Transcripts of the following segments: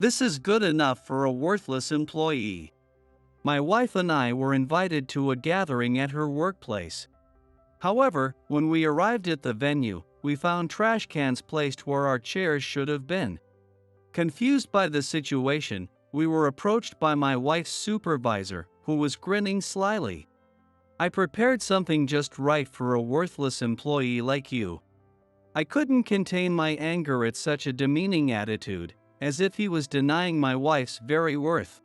This is good enough for a worthless employee. My wife and I were invited to a gathering at her workplace. However, when we arrived at the venue, we found trash cans placed where our chairs should have been. Confused by the situation, we were approached by my wife's supervisor, who was grinning slyly. I prepared something just right for a worthless employee like you. I couldn't contain my anger at such a demeaning attitude, as if he was denying my wife's very worth.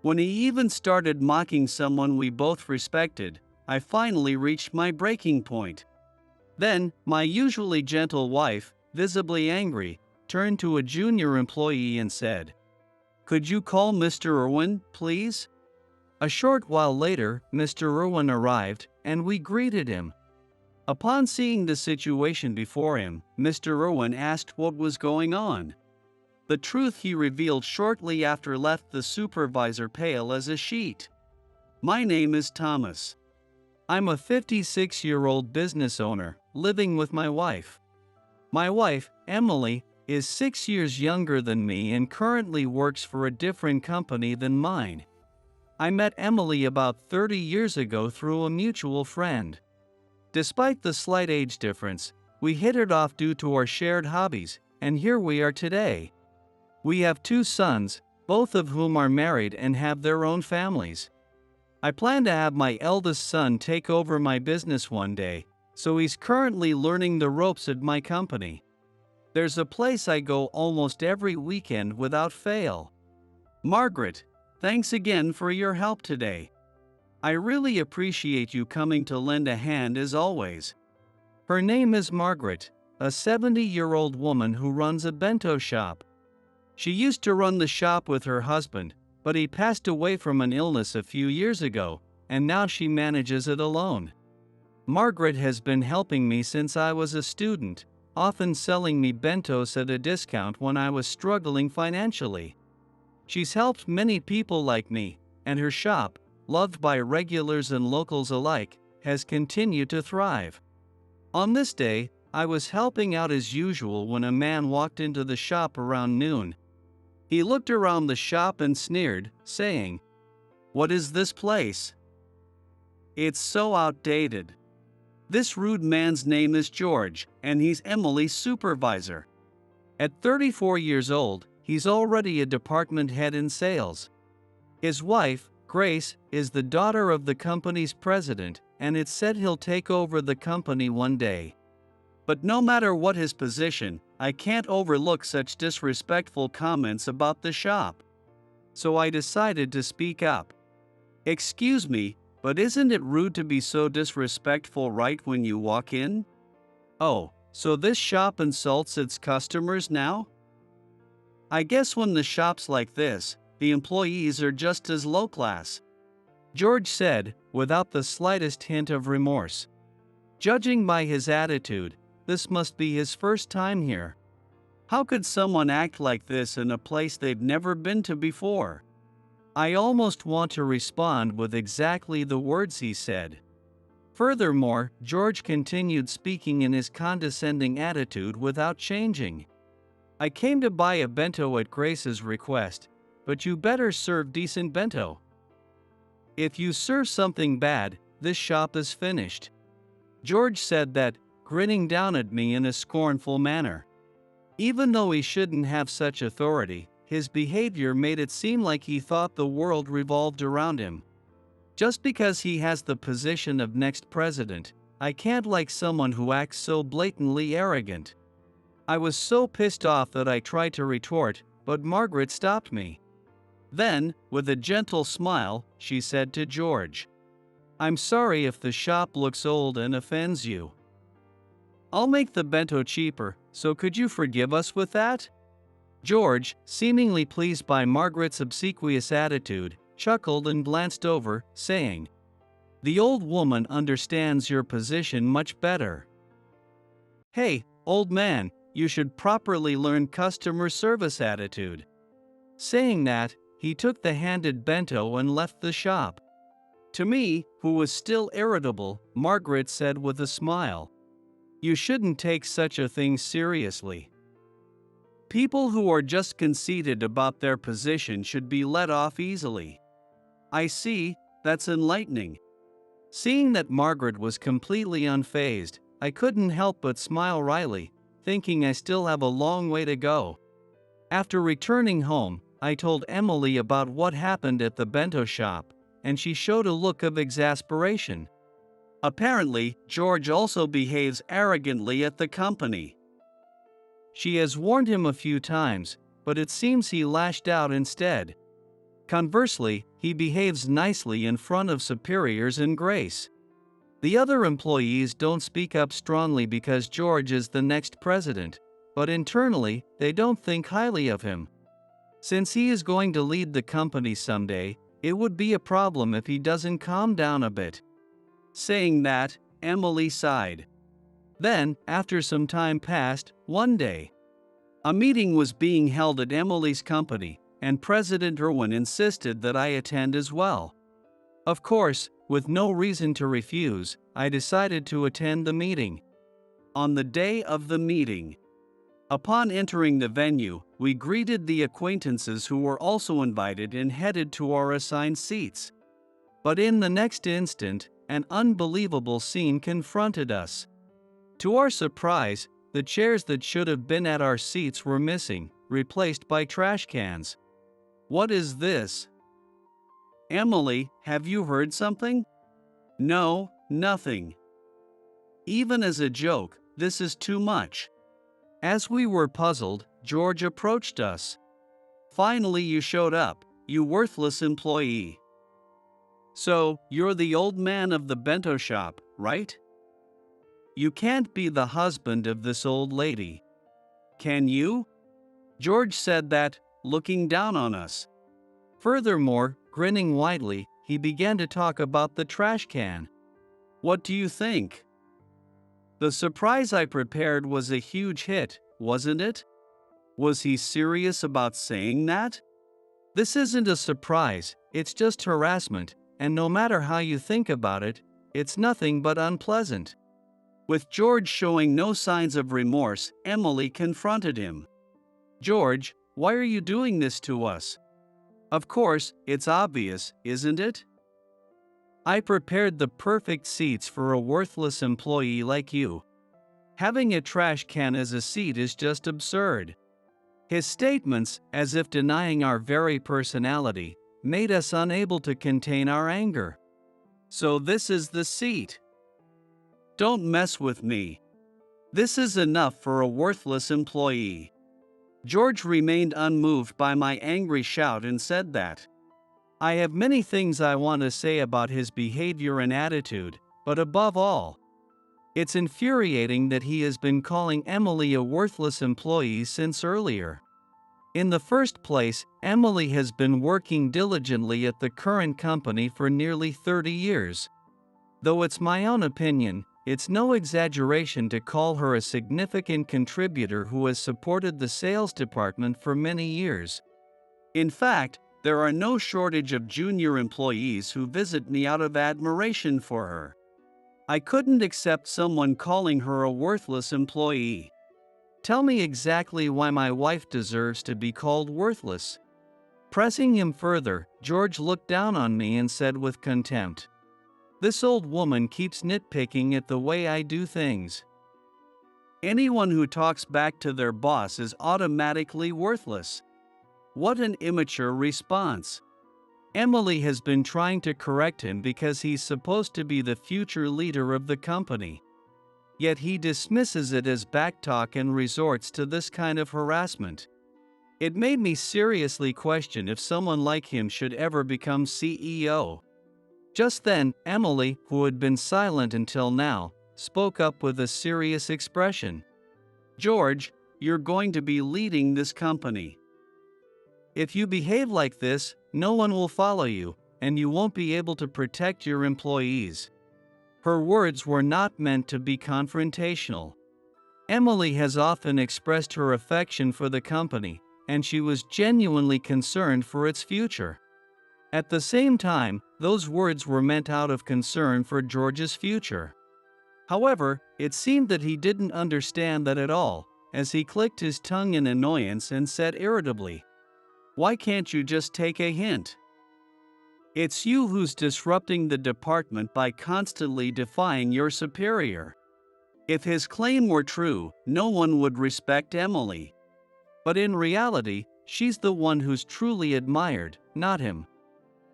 When he even started mocking someone we both respected, I finally reached my breaking point. Then, my usually gentle wife, visibly angry, turned to a junior employee and said, "Could you call Mr. Irwin, please?" A short while later, Mr. Irwin arrived, and we greeted him. Upon seeing the situation before him, Mr. Irwin asked what was going on. The truth he revealed shortly after left the supervisor pale as a sheet. My name is Thomas. I'm a 56-year-old business owner, living with my wife. My wife, Emily, is 6 years younger than me and currently works for a different company than mine. I met Emily about 30 years ago through a mutual friend. Despite the slight age difference, we hit it off due to our shared hobbies, and here we are today. We have 2 sons, both of whom are married and have their own families. I plan to have my eldest son take over my business one day, so he's currently learning the ropes at my company. There's a place I go almost every weekend without fail. Margaret, thanks again for your help today. I really appreciate you coming to lend a hand as always. Her name is Margaret, a 70-year-old woman who runs a bento shop. She used to run the shop with her husband, but he passed away from an illness a few years ago, and now she manages it alone. Margaret has been helping me since I was a student, often selling me bentos at a discount when I was struggling financially. She's helped many people like me, and her shop, loved by regulars and locals alike, has continued to thrive. On this day, I was helping out as usual when a man walked into the shop around noon. He looked around the shop and sneered, saying, "What is this place? It's so outdated." This rude man's name is George, and he's Emily's supervisor. At 34 years old, he's already a department head in sales. His wife, Grace, is the daughter of the company's president, and it's said he'll take over the company one day. But no matter what his position, I can't overlook such disrespectful comments about the shop. So I decided to speak up. "Excuse me, but isn't it rude to be so disrespectful right when you walk in? Oh, so this shop insults its customers now? I guess when the shop's like this, the employees are just as low class," George said, without the slightest hint of remorse. Judging by his attitude, this must be his first time here. How could someone act like this in a place they'd never been to before? I almost want to respond with exactly the words he said. Furthermore, George continued speaking in his condescending attitude without changing. "I came to buy a bento at Grace's request, but you better serve decent bento. If you serve something bad, this shop is finished." George said that, grinning down at me in a scornful manner. Even though he shouldn't have such authority, his behavior made it seem like he thought the world revolved around him. Just because he has the position of next president, I can't like someone who acts so blatantly arrogant. I was so pissed off that I tried to retort, but Margaret stopped me. Then, with a gentle smile, she said to George, "I'm sorry if the shop looks old and offends you. I'll make the bento cheaper, so could you forgive us with that?" George, seemingly pleased by Margaret's obsequious attitude, chuckled and glanced over, saying, "The old woman understands your position much better. Hey, old man, you should properly learn customer service attitude." Saying that, he took the handed bento and left the shop. To me, who was still irritable, Margaret said with a smile, "You shouldn't take such a thing seriously." People who are just conceited about their position should be let off easily. I see, that's enlightening. Seeing that Margaret was completely unfazed, I couldn't help but smile wryly, thinking I still have a long way to go. After returning home, I told Emily about what happened at the bento shop, and she showed a look of exasperation. Apparently, George also behaves arrogantly at the company. She has warned him a few times, but it seems he lashed out instead. Conversely, he behaves nicely in front of superiors and grace. The other employees don't speak up strongly because George is the next president, but internally, they don't think highly of him. Since he is going to lead the company someday, it would be a problem if he doesn't calm down a bit. Saying that, Emily sighed. Then, after some time passed, one day, a meeting was being held at Emily's company, and President Irwin insisted that I attend as well. Of course, with no reason to refuse, I decided to attend the meeting. On the day of the meeting, upon entering the venue, we greeted the acquaintances who were also invited and headed to our assigned seats. But in the next instant, an unbelievable scene confronted us. To our surprise, the chairs that should have been at our seats were missing, replaced by trash cans. What is this? Emily, have you heard something? No, nothing. Even as a joke, this is too much. As we were puzzled, George approached us. Finally, you showed up, you worthless employee. So, you're the old man of the bento shop, right? You can't be the husband of this old lady. Can you? George said that, looking down on us. Furthermore, grinning widely, he began to talk about the trash can. What do you think? The surprise I prepared was a huge hit, wasn't it? Was he serious about saying that? This isn't a surprise, it's just harassment, and no matter how you think about it, it's nothing but unpleasant. With George showing no signs of remorse, Emily confronted him. George, why are you doing this to us? Of course, it's obvious, isn't it? I prepared the perfect seats for a worthless employee like you. Having a trash can as a seat is just absurd. His statements, as if denying our very personality, made us unable to contain our anger. So this is the seat. Don't mess with me. This is enough for a worthless employee. George remained unmoved by my angry shout and said that. I have many things I want to say about his behavior and attitude, but above all, it's infuriating that he has been calling Emily a worthless employee since earlier. In the first place, Emily has been working diligently at the current company for nearly 30 years. Though it's my own opinion, it's no exaggeration to call her a significant contributor who has supported the sales department for many years. In fact, there are no shortage of junior employees who visit me out of admiration for her. I couldn't accept someone calling her a worthless employee. Tell me exactly why my wife deserves to be called worthless. Pressing him further, George looked down on me and said with contempt, "This old woman keeps nitpicking at the way I do things. Anyone who talks back to their boss is automatically worthless." What an immature response. Emily has been trying to correct him because he's supposed to be the future leader of the company. Yet he dismisses it as backtalk and resorts to this kind of harassment. It made me seriously question if someone like him should ever become CEO. Just then, Emily, who had been silent until now, spoke up with a serious expression. "George, you're going to be leading this company. If you behave like this, no one will follow you, and you won't be able to protect your employees." Her words were not meant to be confrontational. Emily has often expressed her affection for the company, and she was genuinely concerned for its future. At the same time, those words were meant out of concern for George's future. However, it seemed that he didn't understand that at all, as he clicked his tongue in annoyance and said irritably, "Why can't you just take a hint? It's you who's disrupting the department by constantly defying your superior." If his claim were true, no one would respect Emily. But in reality, she's the one who's truly admired, not him.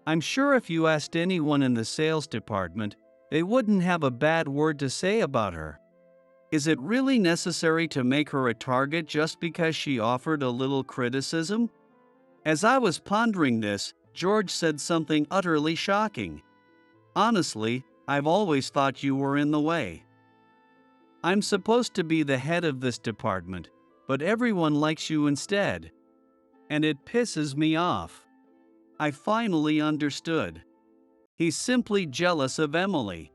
I'm sure if you asked anyone in the sales department, they wouldn't have a bad word to say about her. Is it really necessary to make her a target just because she offered a little criticism? As I was pondering this, George said something utterly shocking. "Honestly, I've always thought you were in the way. I'm supposed to be the head of this department, but everyone likes you instead. And it pisses me off." I finally understood. He's simply jealous of Emily.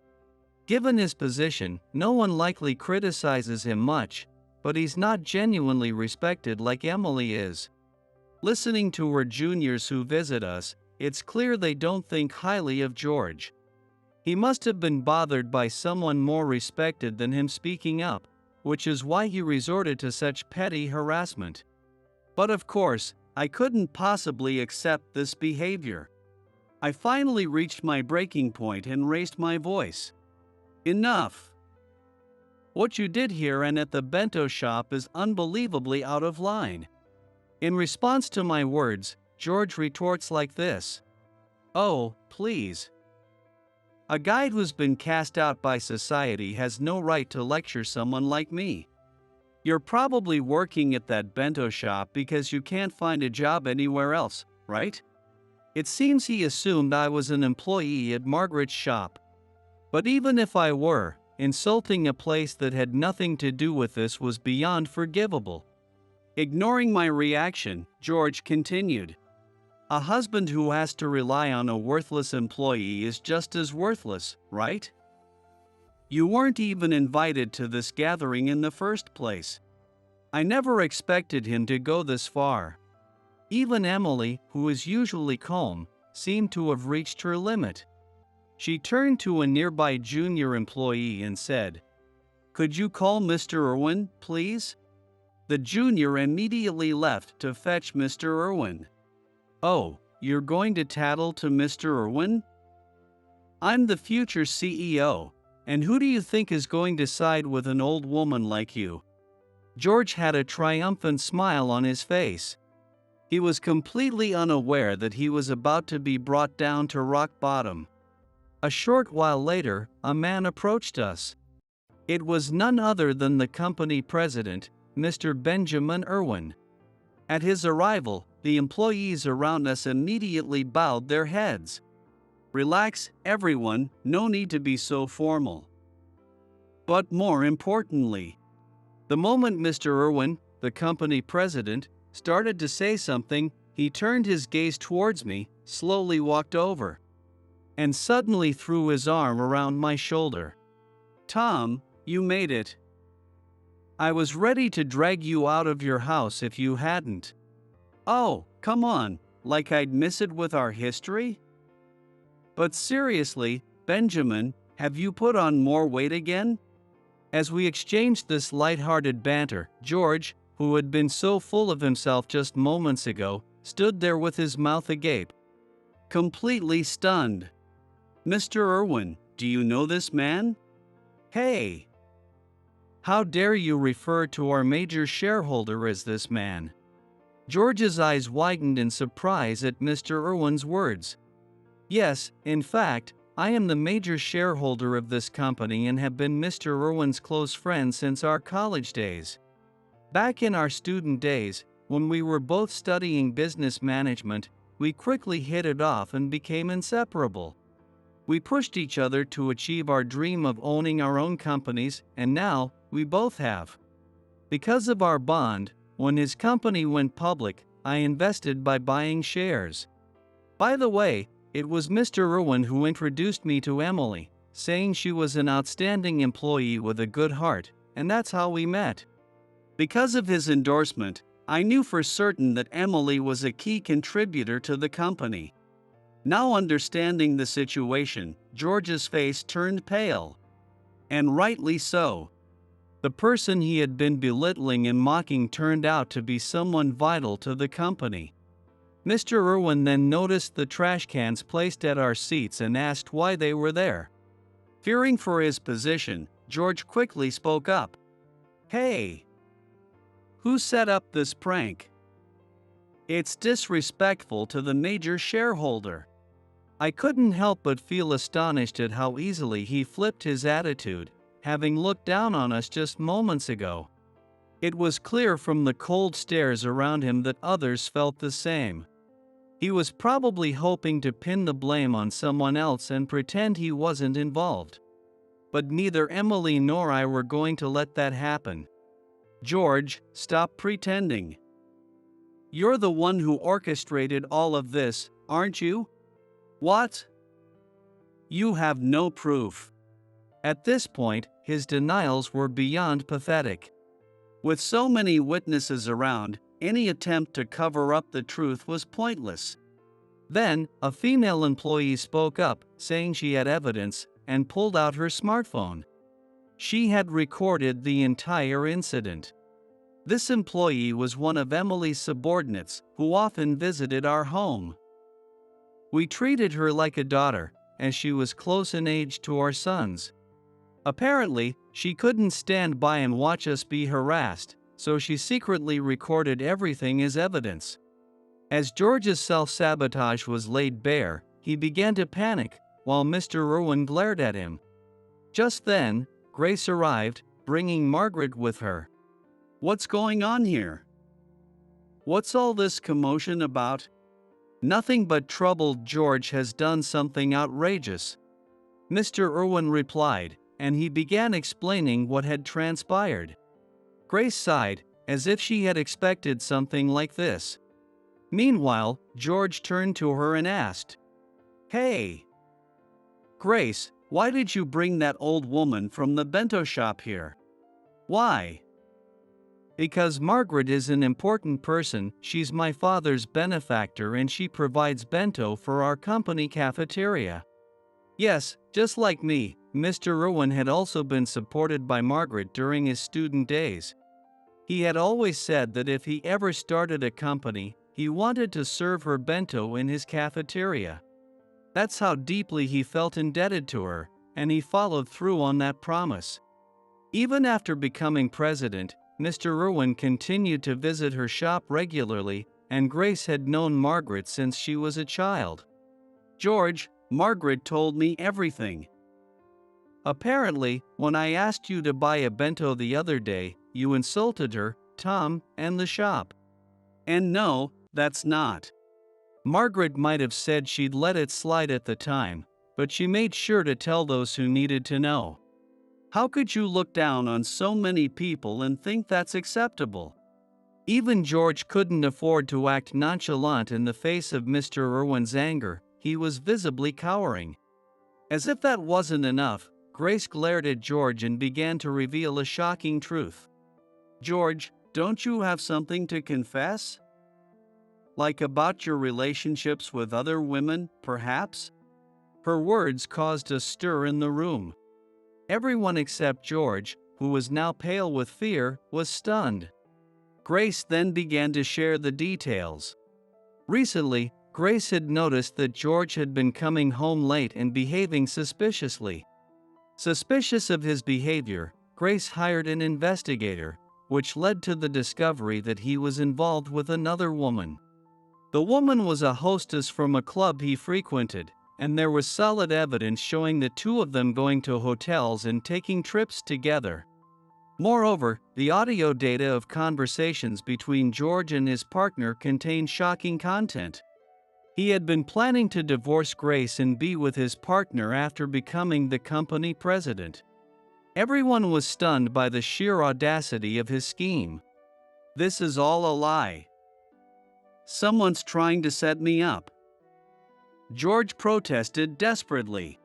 Given his position, no one likely criticizes him much, but he's not genuinely respected like Emily is. Listening to her juniors who visit us, it's clear they don't think highly of George. He must have been bothered by someone more respected than him speaking up, which is why he resorted to such petty harassment. But of course, I couldn't possibly accept this behavior. I finally reached my breaking point and raised my voice. "Enough! What you did here and at the bento shop is unbelievably out of line." In response to my words, George retorts like this: "Oh, please. A guy who's been cast out by society has no right to lecture someone like me. You're probably working at that bento shop because you can't find a job anywhere else, right?" It seems he assumed I was an employee at Margaret's shop. But even if I were, insulting a place that had nothing to do with this was beyond forgivable. Ignoring my reaction, George continued, "A husband who has to rely on a worthless employee is just as worthless, right? You weren't even invited to this gathering in the first place. I never expected him to go this far." Even Emily, who is usually calm, seemed to have reached her limit. She turned to a nearby junior employee and said, "Could you call Mr. Irwin, please?" The junior immediately left to fetch Mr. Irwin. "Oh, you're going to tattle to Mr. Irwin? I'm the future CEO, and who do you think is going to side with an old woman like you?" George had a triumphant smile on his face. He was completely unaware that he was about to be brought down to rock bottom. A short while later, a man approached us. It was none other than the company president, Mr. Benjamin Irwin. At his arrival, the employees around us immediately bowed their heads. "Relax, everyone, no need to be so formal." But more importantly, the moment Mr. Irwin, the company president, started to say something, he turned his gaze towards me, slowly walked over, and suddenly threw his arm around my shoulder. "Tom, you made it. I was ready to drag you out of your house if you hadn't." "Oh, come on, like I'd miss it with our history?" "But seriously, Benjamin, have you put on more weight again?" As we exchanged this light-hearted banter, George, who had been so full of himself just moments ago, stood there with his mouth agape, completely stunned. "Mr. Irwin, do you know this man?" "Hey! How dare you refer to our major shareholder as this man?" George's eyes widened in surprise at Mr. Irwin's words. "Yes, in fact, I am the major shareholder of this company and have been Mr. Irwin's close friend since our college days. Back in our student days, when we were both studying business management, we quickly hit it off and became inseparable. We pushed each other to achieve our dream of owning our own companies, and now, we both have. Because of our bond, when his company went public, I invested by buying shares. By the way, it was Mr. Irwin who introduced me to Emily, saying she was an outstanding employee with a good heart, and that's how we met. Because of his endorsement, I knew for certain that Emily was a key contributor to the company." Now understanding the situation, George's face turned pale. And rightly so. The person he had been belittling and mocking turned out to be someone vital to the company. Mr. Irwin then noticed the trash cans placed at our seats and asked why they were there. Fearing for his position, George quickly spoke up. "Hey! Who set up this prank? It's disrespectful to the major shareholder." I couldn't help but feel astonished at how easily he flipped his attitude, having looked down on us just moments ago. It was clear from the cold stares around him that others felt the same. He was probably hoping to pin the blame on someone else and pretend he wasn't involved. But neither Emily nor I were going to let that happen. "George, stop pretending. You're the one who orchestrated all of this, aren't you?" "What? You have no proof." At this point, his denials were beyond pathetic. With so many witnesses around, any attempt to cover up the truth was pointless. Then, a female employee spoke up, saying she had evidence, and pulled out her smartphone. She had recorded the entire incident. This employee was one of Emily's subordinates, who often visited our home. We treated her like a daughter, as she was close in age to our sons. Apparently, she couldn't stand by and watch us be harassed, so she secretly recorded everything as evidence. As George's self-sabotage was laid bare, he began to panic, while Mr. Irwin glared at him. Just then, Grace arrived, bringing Margaret with her. "What's going on here? What's all this commotion about?" "Nothing but trouble. George has done something outrageous," Mr. Irwin replied, and he began explaining what had transpired. Grace sighed, as if she had expected something like this. Meanwhile, George turned to her and asked, "Hey, Grace, why did you bring that old woman from the bento shop here?" "Why?" "Because Margaret is an important person. She's my father's benefactor and she provides bento for our company cafeteria." Yes, just like me, Mr. Irwin had also been supported by Margaret during his student days. He had always said that if he ever started a company, he wanted to serve her bento in his cafeteria. That's how deeply he felt indebted to her, and he followed through on that promise. Even after becoming president, Mr. Irwin continued to visit her shop regularly, and Grace had known Margaret since she was a child. "George, Margaret told me everything. Apparently, when I asked you to buy a bento the other day, you insulted her, Tom, and the shop." "And no, that's not." Margaret might have said she'd let it slide at the time, but she made sure to tell those who needed to know. "How could you look down on so many people and think that's acceptable?" Even George couldn't afford to act nonchalant in the face of Mr. Irwin's anger. He was visibly cowering. As if that wasn't enough, Grace glared at George and began to reveal a shocking truth. "George, don't you have something to confess? Like about your relationships with other women, perhaps?" Her words caused a stir in the room. Everyone except George, who was now pale with fear, was stunned. Grace then began to share the details. Recently, Grace had noticed that George had been coming home late and behaving suspiciously. Suspicious of his behavior, Grace hired an investigator, which led to the discovery that he was involved with another woman. The woman was a hostess from a club he frequented, and there was solid evidence showing the two of them going to hotels and taking trips together. Moreover, the audio data of conversations between George and his partner contained shocking content. He had been planning to divorce Grace and be with his partner after becoming the company president. Everyone was stunned by the sheer audacity of his scheme. "This is all a lie. Someone's trying to set me up," George protested desperately.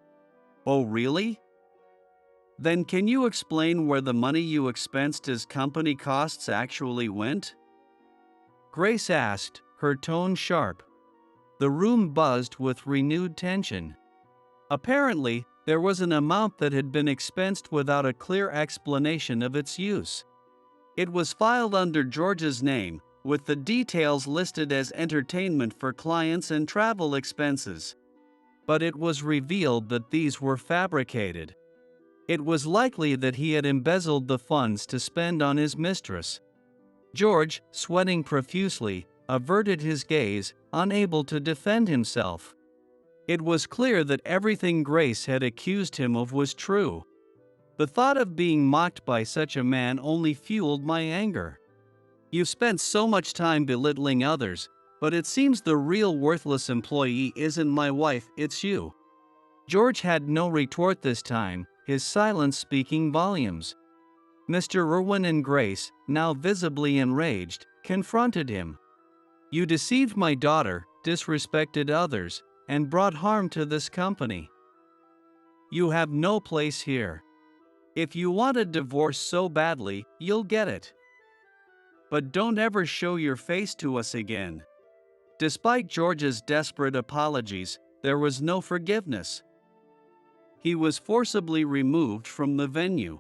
"Oh, really? Then can you explain where the money you expensed as company costs actually went?" Grace asked, her tone sharp. The room buzzed with renewed tension. Apparently, There was an amount that had been expensed without a clear explanation of its use. It was filed under George's name, with the details listed as entertainment for clients and travel expenses. But it was revealed that these were fabricated. It was likely that he had embezzled the funds to spend on his mistress. George, sweating profusely, averted his gaze, unable to defend himself. It was clear that everything Grace had accused him of was true. The thought of being mocked by such a man only fueled my anger. "You've spent so much time belittling others, but it seems the real worthless employee isn't my wife, it's you." George had no retort this time, his silence speaking volumes. Mr. Irwin and Grace, now visibly enraged, confronted him. "You deceived my daughter, disrespected others, and brought harm to this company. You have no place here. If you want a divorce so badly, you'll get it. But don't ever show your face to us again." Despite George's desperate apologies, there was no forgiveness. He was forcibly removed from the venue.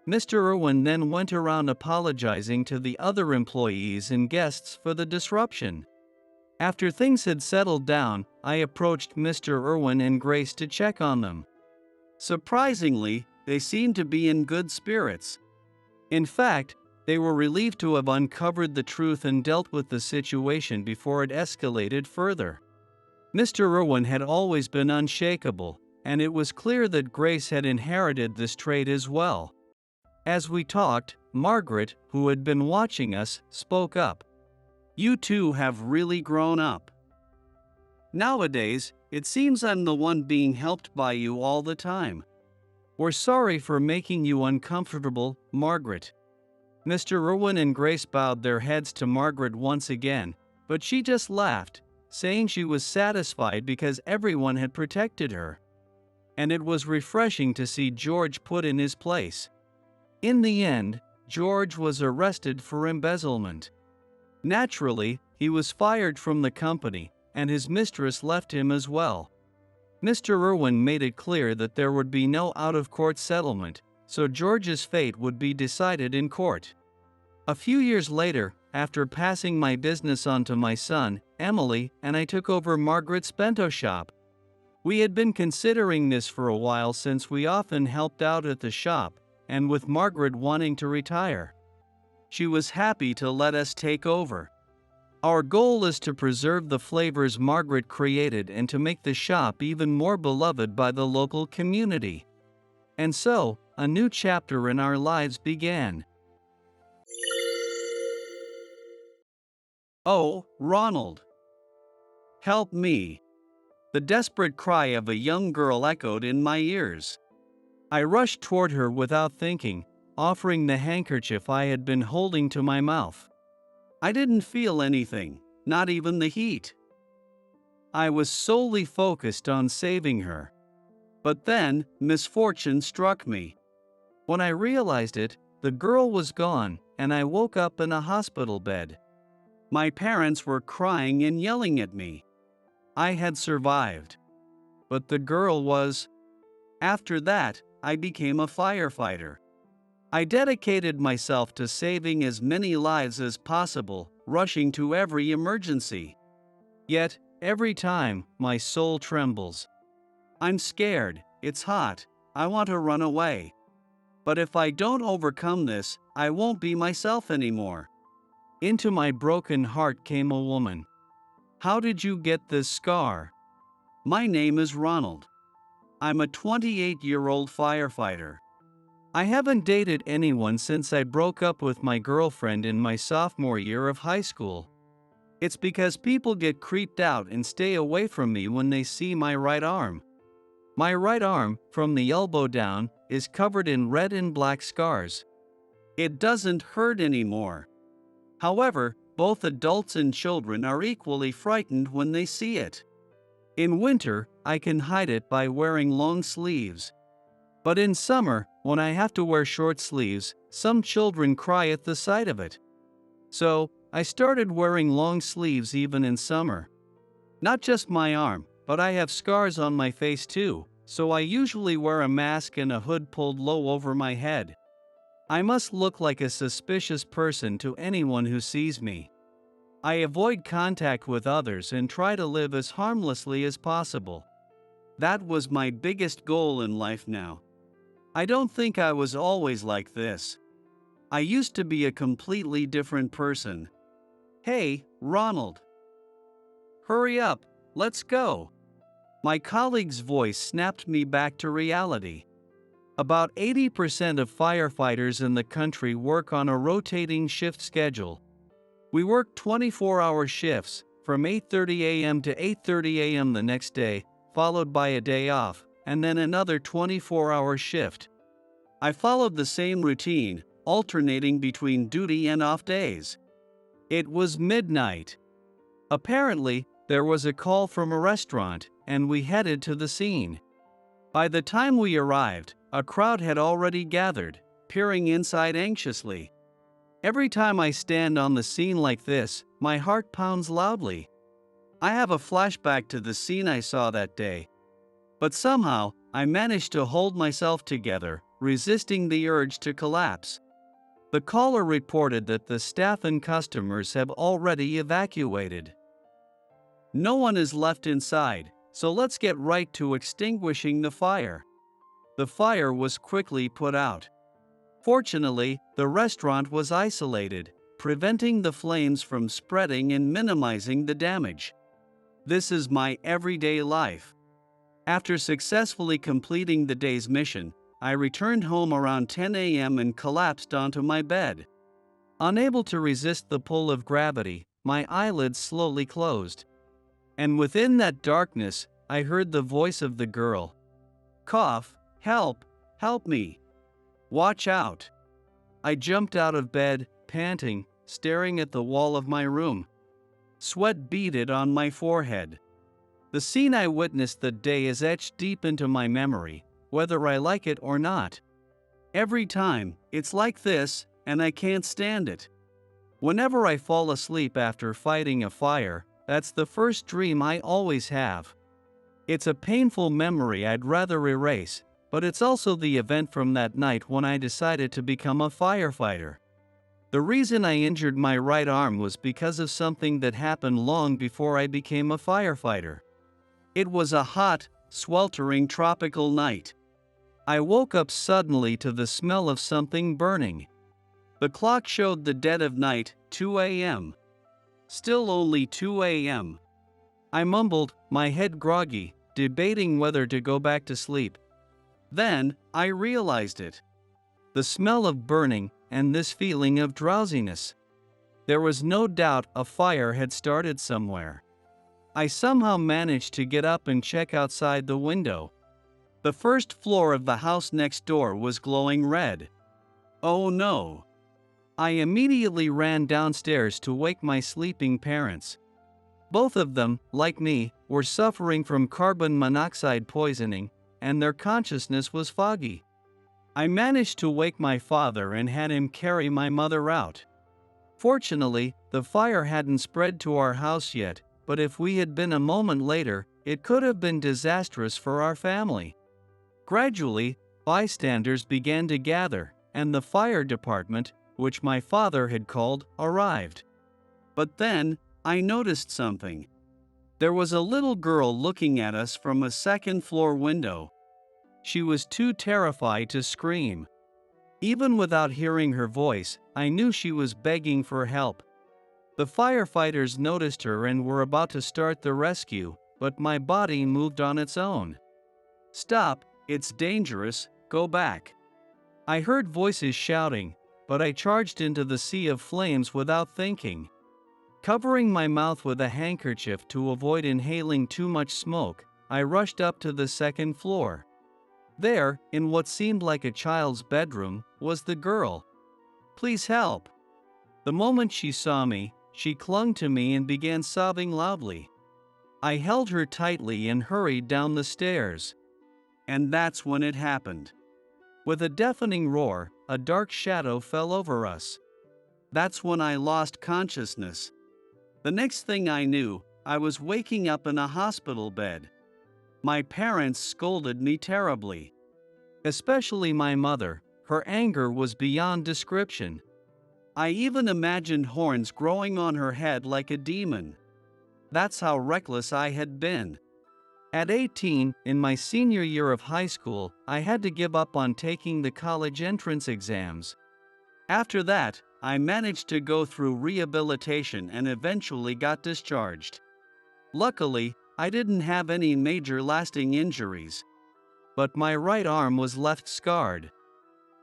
Mr. Irwin then went around apologizing to the other employees and guests for the disruption. After things had settled down, I approached Mr. Irwin and Grace to check on them. Surprisingly, they seemed to be in good spirits. In fact, they were relieved to have uncovered the truth and dealt with the situation before it escalated further. Mr. Irwin had always been unshakable, and it was clear that Grace had inherited this trait as well. As we talked, Margaret, who had been watching us, spoke up. "You two have really grown up. Nowadays, it seems I'm the one being helped by you all the time. We're sorry for making you uncomfortable, Margaret." Mr. Irwin and Grace bowed their heads to Margaret once again, but she just laughed, saying she was satisfied because everyone had protected her. And it was refreshing to see George put in his place. In the end, George was arrested for embezzlement. Naturally, he was fired from the company, and his mistress left him as well. Mr. Irwin made it clear that there would be no out-of-court settlement, so George's fate would be decided in court. A few years later, after passing my business on to my son, Emily, and I took over Margaret's bento shop. We had been considering this for a while since we often helped out at the shop, and with Margaret wanting to retire, she was happy to let us take over. Our goal is to preserve the flavors Margaret created and to make the shop even more beloved by the local community. And so, a new chapter in our lives began. "Oh, Ronald! Help me!" The desperate cry of a young girl echoed in my ears. I rushed toward her without thinking, offering the handkerchief I had been holding to my mouth. I didn't feel anything, not even the heat. I was solely focused on saving her. But then, misfortune struck me. When I realized it, the girl was gone, and I woke up in a hospital bed. My parents were crying and yelling at me. I had survived. But the girl was. After that, I became a firefighter. I dedicated myself to saving as many lives as possible, rushing to every emergency. Yet, every time, my soul trembles. I'm scared, it's hot, I want to run away. But if I don't overcome this, I won't be myself anymore. Into my broken heart came a woman. "How did you get this scar?" "My name is Ronald. I'm a 28-year-old firefighter. I haven't dated anyone since I broke up with my girlfriend in my sophomore year of high school. It's because people get creeped out and stay away from me when they see my right arm. My right arm, from the elbow down, is covered in red and black scars. It doesn't hurt anymore. However, both adults and children are equally frightened when they see it. In winter, I can hide it by wearing long sleeves. But in summer, when I have to wear short sleeves, some children cry at the sight of it. So, I started wearing long sleeves even in summer. Not just my arm, but I have scars on my face too, so I usually wear a mask and a hood pulled low over my head. I must look like a suspicious person to anyone who sees me. I avoid contact with others and try to live as harmlessly as possible. That was my biggest goal in life now. I don't think I was always like this. I used to be a completely different person. Hey, Ronald. Hurry up, let's go. My colleague's voice snapped me back to reality. About 80% of firefighters in the country work on a rotating shift schedule. We work 24-hour shifts, from 8:30 a.m. to 8:30 a.m. the next day, followed by a day off, and then another 24-hour shift. I followed the same routine, alternating between duty and off days. It was midnight. Apparently, there was a call from a restaurant, and we headed to the scene. By the time we arrived, a crowd had already gathered, peering inside anxiously. Every time I stand on the scene like this, my heart pounds loudly. I have a flashback to the scene I saw that day. But somehow, I managed to hold myself together, resisting the urge to collapse. The caller reported that the staff and customers have already evacuated. No one is left inside, so let's get right to extinguishing the fire. The fire was quickly put out. Fortunately, the restaurant was isolated, preventing the flames from spreading and minimizing the damage. This is my everyday life. After successfully completing the day's mission, I returned home around 10 a.m. and collapsed onto my bed. Unable to resist the pull of gravity, my eyelids slowly closed. And within that darkness, I heard the voice of the girl. Cough, help, help me. Watch out. I jumped out of bed, panting, staring at the wall of my room. Sweat beaded on my forehead. The scene I witnessed that day is etched deep into my memory, whether I like it or not. Every time, it's like this, and I can't stand it. Whenever I fall asleep after fighting a fire, that's the first dream I always have. It's a painful memory I'd rather erase, but it's also the event from that night when I decided to become a firefighter. The reason I injured my right arm was because of something that happened long before I became a firefighter. It was a hot, sweltering tropical night. I woke up suddenly to the smell of something burning. The clock showed the dead of night, 2 a.m. Still only 2 a.m. I mumbled, my head groggy, debating whether to go back to sleep. Then, I realized it. The smell of burning, and this feeling of drowsiness. There was no doubt a fire had started somewhere. I somehow managed to get up and check outside the window. The first floor of the house next door was glowing red. Oh no! I immediately ran downstairs to wake my sleeping parents. Both of them, like me, were suffering from carbon monoxide poisoning, and their consciousness was foggy. I managed to wake my father and had him carry my mother out. Fortunately, the fire hadn't spread to our house yet, but if we had been a moment later, it could have been disastrous for our family. Gradually, bystanders began to gather, and the fire department, which my father had called, arrived. But then, I noticed something. There was a little girl looking at us from a second-floor window. She was too terrified to scream. Even without hearing her voice, I knew she was begging for help. The firefighters noticed her and were about to start the rescue, but my body moved on its own. Stop, it's dangerous, go back. I heard voices shouting, but I charged into the sea of flames without thinking. Covering my mouth with a handkerchief to avoid inhaling too much smoke, I rushed up to the second floor. There, in what seemed like a child's bedroom, was the girl. Please help. The moment she saw me, she clung to me and began sobbing loudly. I held her tightly and hurried down the stairs. And that's when it happened. With a deafening roar, a dark shadow fell over us. That's when I lost consciousness. The next thing I knew, I was waking up in a hospital bed. My parents scolded me terribly. Especially my mother, her anger was beyond description. I even imagined horns growing on her head like a demon. That's how reckless I had been. At 18, in my senior year of high school, I had to give up on taking the college entrance exams. After that, I managed to go through rehabilitation and eventually got discharged. Luckily, I didn't have any major lasting injuries. But my right arm was left scarred.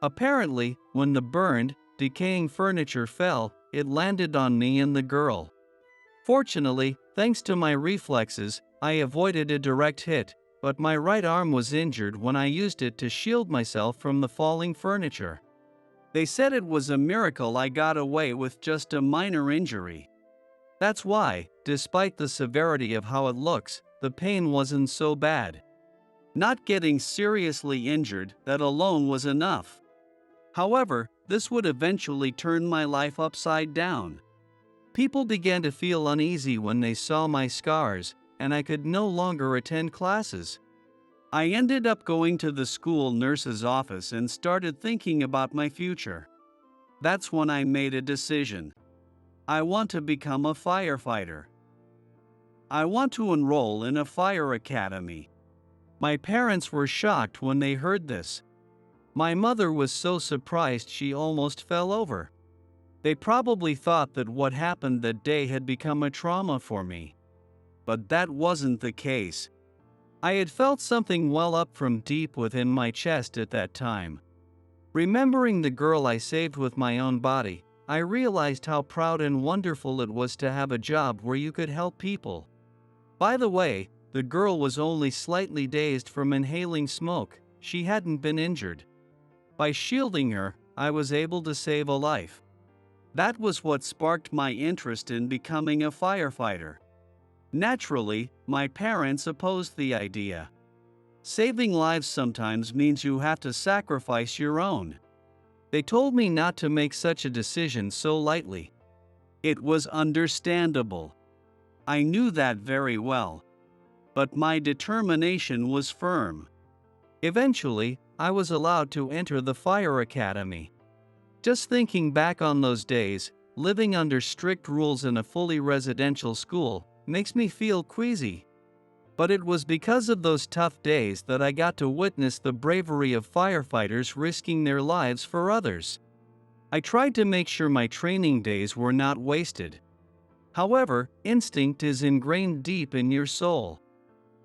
Apparently, when the burned, decaying furniture fell, it landed on me and the girl. Fortunately, thanks to my reflexes, I avoided a direct hit, but my right arm was injured when I used it to shield myself from the falling furniture. They said it was a miracle I got away with just a minor injury. That's why, despite the severity of how it looks, the pain wasn't so bad. Not getting seriously injured, that alone was enough. However, this would eventually turn my life upside down. People began to feel uneasy when they saw my scars, and I could no longer attend classes. I ended up going to the school nurse's office and started thinking about my future. That's when I made a decision. I want to become a firefighter. I want to enroll in a fire academy. My parents were shocked when they heard this. My mother was so surprised she almost fell over. They probably thought that what happened that day had become a trauma for me. But that wasn't the case. I had felt something well up from deep within my chest at that time. Remembering the girl I saved with my own body, I realized how proud and wonderful it was to have a job where you could help people. By the way, the girl was only slightly dazed from inhaling smoke. She hadn't been injured. By shielding her, I was able to save a life. That was what sparked my interest in becoming a firefighter. Naturally, my parents opposed the idea. Saving lives sometimes means you have to sacrifice your own. They told me not to make such a decision so lightly. It was understandable. I knew that very well. But my determination was firm. Eventually, I was allowed to enter the fire academy. Just thinking back on those days, living under strict rules in a fully residential school makes me feel queasy. But it was because of those tough days that I got to witness the bravery of firefighters risking their lives for others. I tried to make sure my training days were not wasted. However, instinct is ingrained deep in your soul.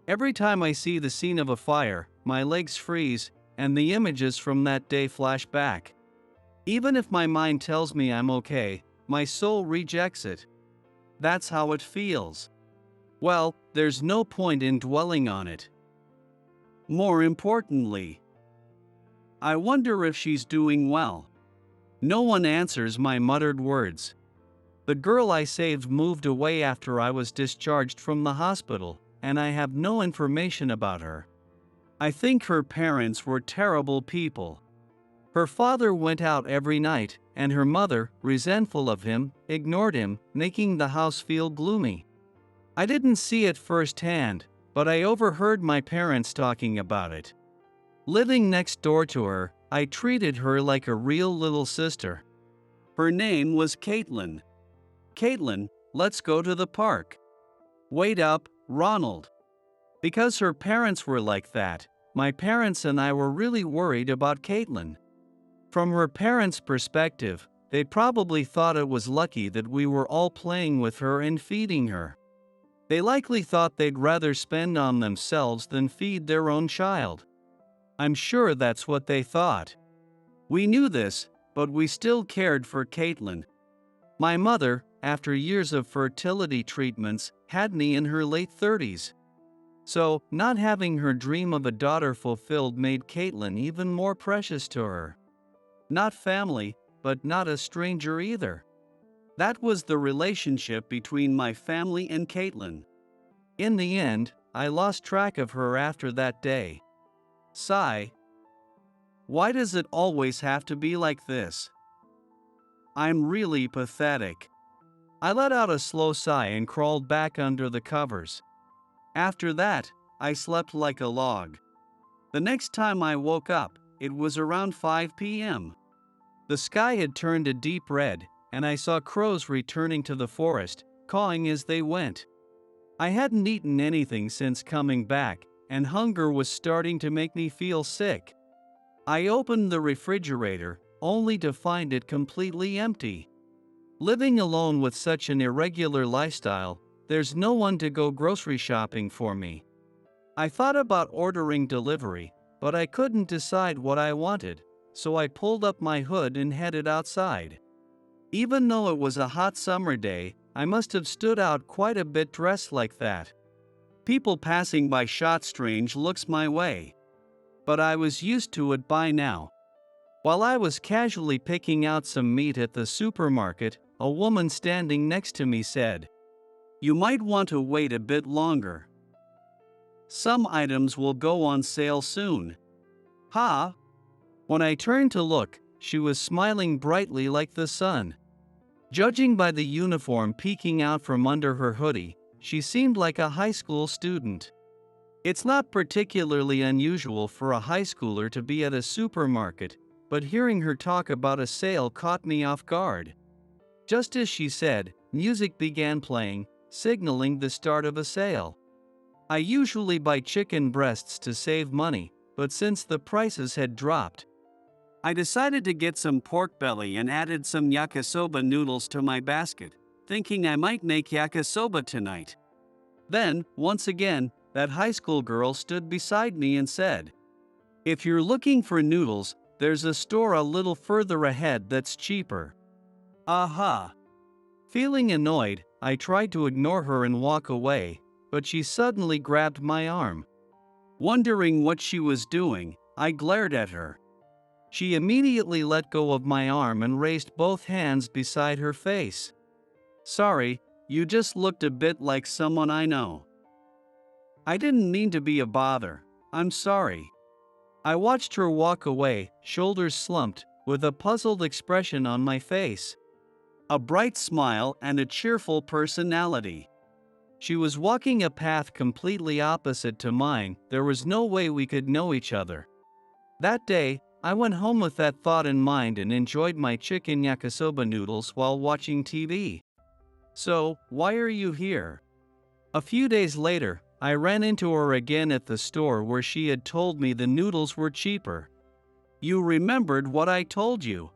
Every time I see the scene of a fire, my legs freeze, and the images from that day flash back. Even if my mind tells me I'm okay, my soul rejects it. That's how it feels. Well, there's no point in dwelling on it. More importantly, I wonder if she's doing well. No one answers my muttered words. The girl I saved moved away after I was discharged from the hospital, and I have no information about her. I think her parents were terrible people. Her father went out every night, and her mother, resentful of him, ignored him, making the house feel gloomy. I didn't see it firsthand, but I overheard my parents talking about it. Living next door to her, I treated her like a real little sister. Her name was Caitlin. Caitlin, let's go to the park. Wait up, Ronald. Because her parents were like that, my parents and I were really worried about Caitlin. From her parents' perspective, they probably thought it was lucky that we were all playing with her and feeding her. They likely thought they'd rather spend on themselves than feed their own child. I'm sure that's what they thought. We knew this, but we still cared for Caitlin. My mother, after years of fertility treatments, had me in her late 30s. So, not having her dream of a daughter fulfilled made Caitlin even more precious to her. Not family, but not a stranger either. That was the relationship between my family and Caitlin. In the end, I lost track of her after that day. Sigh. Why does it always have to be like this? I'm really pathetic. I let out a slow sigh and crawled back under the covers. After that, I slept like a log. The next time I woke up, it was around 5 p.m. The sky had turned a deep red, and I saw crows returning to the forest, cawing as they went. I hadn't eaten anything since coming back, and hunger was starting to make me feel sick. I opened the refrigerator, only to find it completely empty. Living alone with such an irregular lifestyle, there's no one to go grocery shopping for me. I thought about ordering delivery, but I couldn't decide what I wanted, so I pulled up my hood and headed outside. Even though it was a hot summer day, I must have stood out quite a bit dressed like that. People passing by shot strange looks my way. But I was used to it by now. While I was casually picking out some meat at the supermarket, a woman standing next to me said, "You might want to wait a bit longer. Some items will go on sale soon." Ha! When I turned to look, she was smiling brightly like the sun. Judging by the uniform peeking out from under her hoodie, she seemed like a high school student. It's not particularly unusual for a high schooler to be at a supermarket, but hearing her talk about a sale caught me off guard. Just as she said, music began playing, signaling the start of a sale. I usually buy chicken breasts to save money, but since the prices had dropped, I decided to get some pork belly and added some yakisoba noodles to my basket, thinking I might make yakisoba tonight. Then, once again, that high school girl stood beside me and said, "If you're looking for noodles, there's a store a little further ahead that's cheaper." Aha! Feeling annoyed, I tried to ignore her and walk away, but she suddenly grabbed my arm. Wondering what she was doing, I glared at her. She immediately let go of my arm and raised both hands beside her face. "Sorry, you just looked a bit like someone I know. I didn't mean to be a bother. I'm sorry." I watched her walk away, shoulders slumped, with a puzzled expression on my face. A bright smile and a cheerful personality. She was walking a path completely opposite to mine. There was no way we could know each other. That day, I went home with that thought in mind and enjoyed my chicken yakisoba noodles while watching TV. So, why are you here? A few days later, I ran into her again at the store where she had told me the noodles were cheaper. "You remembered what I told you.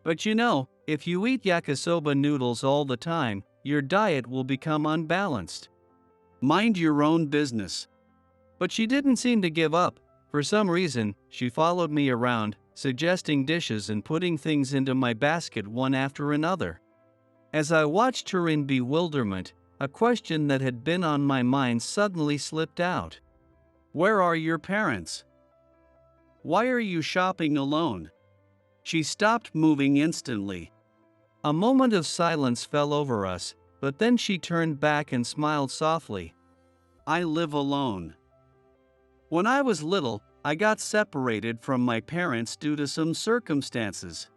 But you know, if you eat yakisoba noodles all the time, your diet will become unbalanced. Mind your own business." But she didn't seem to give up. For some reason, she followed me around, suggesting dishes and putting things into my basket one after another. As I watched her in bewilderment, a question that had been on my mind suddenly slipped out. "Where are your parents? Why are you shopping alone?" She stopped moving instantly. A moment of silence fell over us, but then she turned back and smiled softly. "I live alone. When I was little, I got separated from my parents due to some circumstances.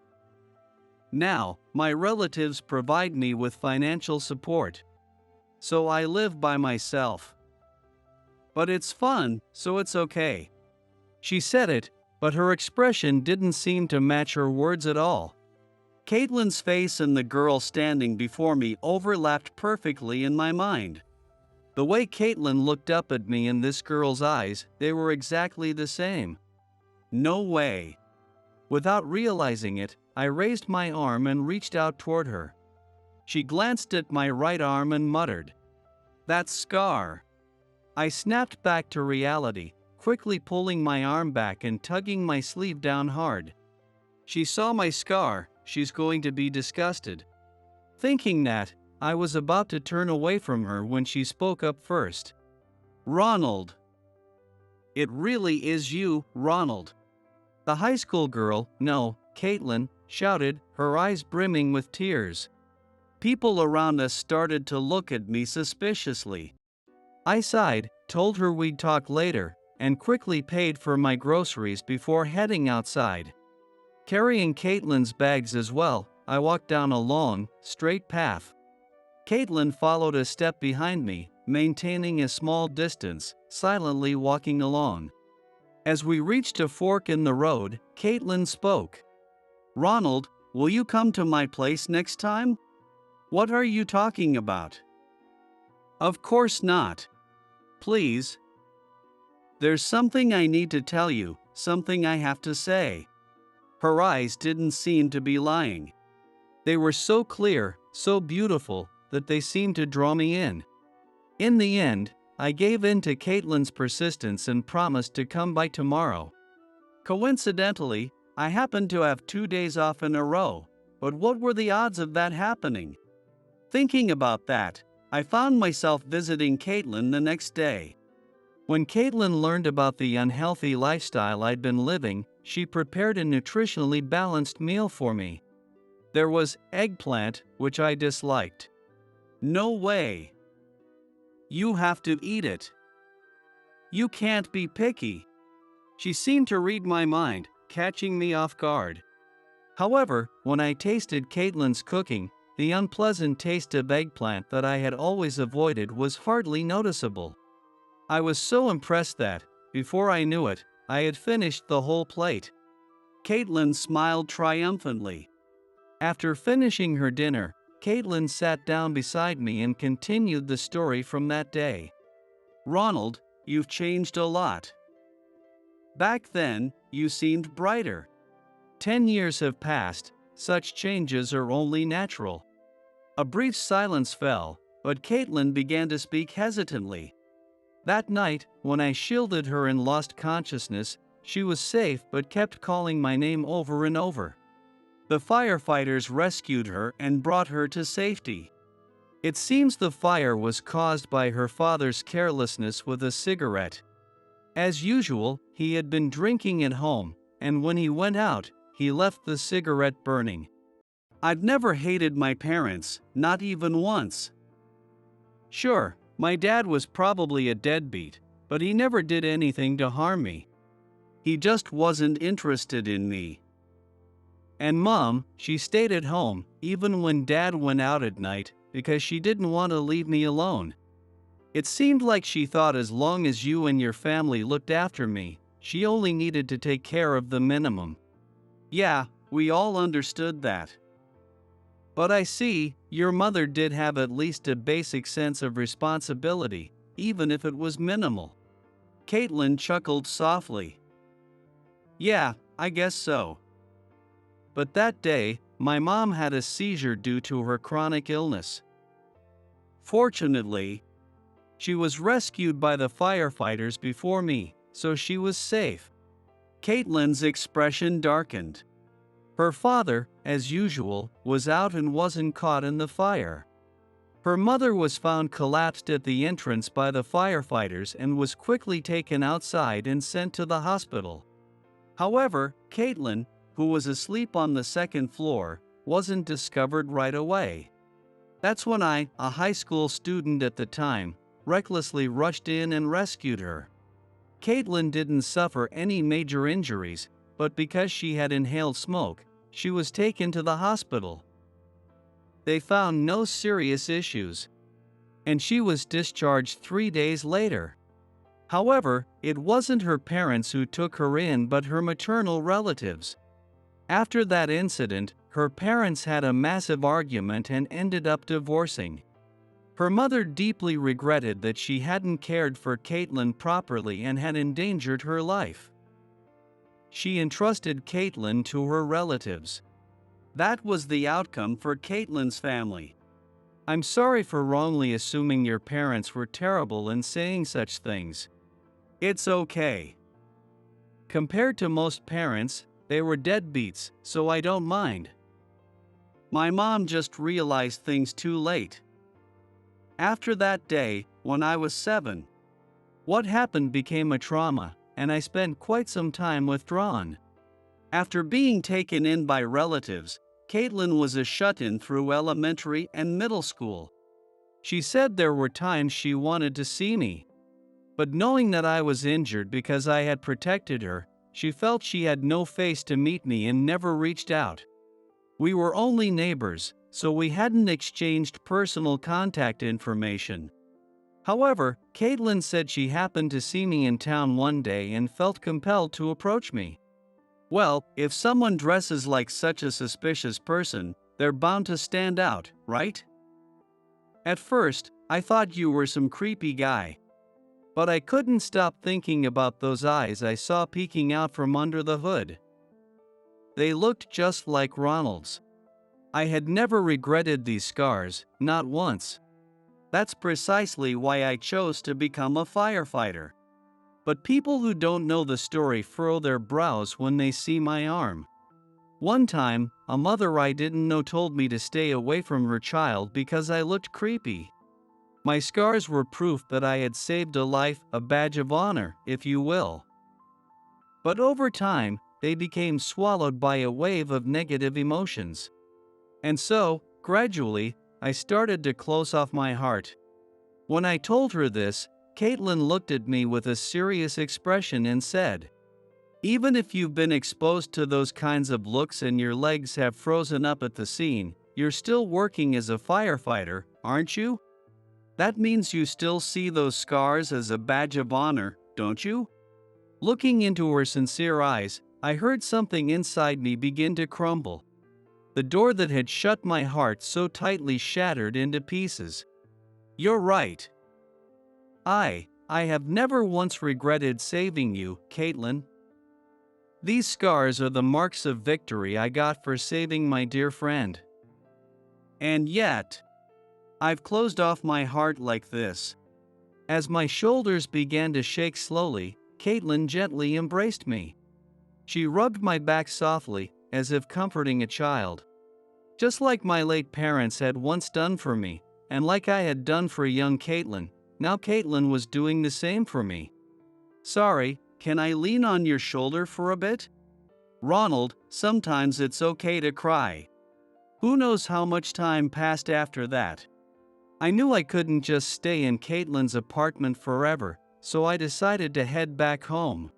Now, my relatives provide me with financial support. So I live by myself. But it's fun, so it's okay." She said it, but her expression didn't seem to match her words at all. Caitlin's face and the girl standing before me overlapped perfectly in my mind. The way Caitlin looked up at me in this girl's eyes, they were exactly the same. No way. Without realizing it, I raised my arm and reached out toward her. She glanced at my right arm and muttered, "That scar." I snapped back to reality, quickly pulling my arm back and tugging my sleeve down hard. She saw my scar. She's going to be disgusted. Thinking that, I was about to turn away from her when she spoke up first. "Ronald. It really is you, Ronald." The high school girl, no, Caitlin, shouted, her eyes brimming with tears. People around us started to look at me suspiciously. I sighed, told her we'd talk later, and quickly paid for my groceries before heading outside. Carrying Caitlin's bags as well, I walked down a long, straight path. Caitlin followed a step behind me, maintaining a small distance, silently walking along. As we reached a fork in the road, Caitlin spoke. "Ronald, will you come to my place next time?" "What are you talking about?" "Of course not. Please. There's something I need to tell you, something I have to say." Her eyes didn't seem to be lying. They were so clear, so beautiful, that they seemed to draw me in. In the end, I gave in to Caitlin's persistence and promised to come by tomorrow. Coincidentally, I happened to have 2 days off in a row, but what were the odds of that happening? Thinking about that, I found myself visiting Caitlin the next day. When Caitlin learned about the unhealthy lifestyle I'd been living, she prepared a nutritionally balanced meal for me. There was eggplant, which I disliked. "No way. You have to eat it. You can't be picky." She seemed to read my mind, catching me off guard. However, when I tasted Caitlin's cooking, the unpleasant taste of eggplant that I had always avoided was hardly noticeable. I was so impressed that, before I knew it, I had finished the whole plate. Caitlin smiled triumphantly. After finishing her dinner, Caitlin sat down beside me and continued the story from that day. "Ronald, you've changed a lot. Back then, you seemed brighter. 10 years have passed, such changes are only natural." A brief silence fell, but Caitlin began to speak hesitantly. That night, when I shielded her and lost consciousness, she was safe but kept calling my name over and over. The firefighters rescued her and brought her to safety. It seems the fire was caused by her father's carelessness with a cigarette. As usual, he had been drinking at home, and when he went out, he left the cigarette burning. I'd never hated my parents, not even once. Sure, my dad was probably a deadbeat, but he never did anything to harm me. He just wasn't interested in me. And Mom, she stayed at home, even when Dad went out at night, because she didn't want to leave me alone. It seemed like she thought as long as you and your family looked after me, she only needed to take care of the minimum. Yeah, we all understood that. But I see, your mother did have at least a basic sense of responsibility, even if it was minimal. Caitlin chuckled softly. Yeah, I guess so. But that day, my mom had a seizure due to her chronic illness. Fortunately, she was rescued by the firefighters before me, so she was safe. Caitlin's expression darkened. Her father, as usual, was out and wasn't caught in the fire. Her mother was found collapsed at the entrance by the firefighters and was quickly taken outside and sent to the hospital. However, Caitlin, who was asleep on the second floor, wasn't discovered right away. That's when I, a high school student at the time, recklessly rushed in and rescued her. Caitlin didn't suffer any major injuries, but because she had inhaled smoke, she was taken to the hospital. They found no serious issues, and she was discharged 3 days later. However, it wasn't her parents who took her in but her maternal relatives. After that incident, her parents had a massive argument and ended up divorcing. Her mother deeply regretted that she hadn't cared for Caitlin properly and had endangered her life. She entrusted Caitlin to her relatives. That was the outcome for Caitlin's family. I'm sorry for wrongly assuming your parents were terrible and saying such things. It's okay. Compared to most parents, they were deadbeats, so I don't mind. My mom just realized things too late. After that day, when I was 7, what happened became a trauma, and I spent quite some time withdrawn. After being taken in by relatives, Caitlin was a shut-in through elementary and middle school. She said there were times she wanted to see me. But knowing that I was injured because I had protected her, she felt she had no face to meet me and never reached out. We were only neighbors, so we hadn't exchanged personal contact information. However, Caitlin said she happened to see me in town one day and felt compelled to approach me. Well, if someone dresses like such a suspicious person, they're bound to stand out, right? At first, I thought you were some creepy guy. But I couldn't stop thinking about those eyes I saw peeking out from under the hood. They looked just like Ronald's. I had never regretted these scars, not once. That's precisely why I chose to become a firefighter. But people who don't know the story furrow their brows when they see my arm. One time, a mother I didn't know told me to stay away from her child because I looked creepy. My scars were proof that I had saved a life, a badge of honor, if you will. But over time, they became swallowed by a wave of negative emotions. And so, gradually, I started to close off my heart. When I told her this, Caitlin looked at me with a serious expression and said, "Even if you've been exposed to those kinds of looks and your legs have frozen up at the scene, you're still working as a firefighter, aren't you? That means you still see those scars as a badge of honor, don't you?" Looking into her sincere eyes, I heard something inside me begin to crumble. The door that had shut my heart so tightly shattered into pieces. You're right. I have never once regretted saving you, Caitlin. These scars are the marks of victory I got for saving my dear friend. And yet, I've closed off my heart like this. As my shoulders began to shake slowly, Caitlin gently embraced me. She rubbed my back softly, as if comforting a child. Just like my late parents had once done for me, and like I had done for young Caitlin, now Caitlin was doing the same for me. "Sorry, can I lean on your shoulder for a bit? Ronald, sometimes it's okay to cry." Who knows how much time passed after that? I knew I couldn't just stay in Caitlin's apartment forever, so I decided to head back home.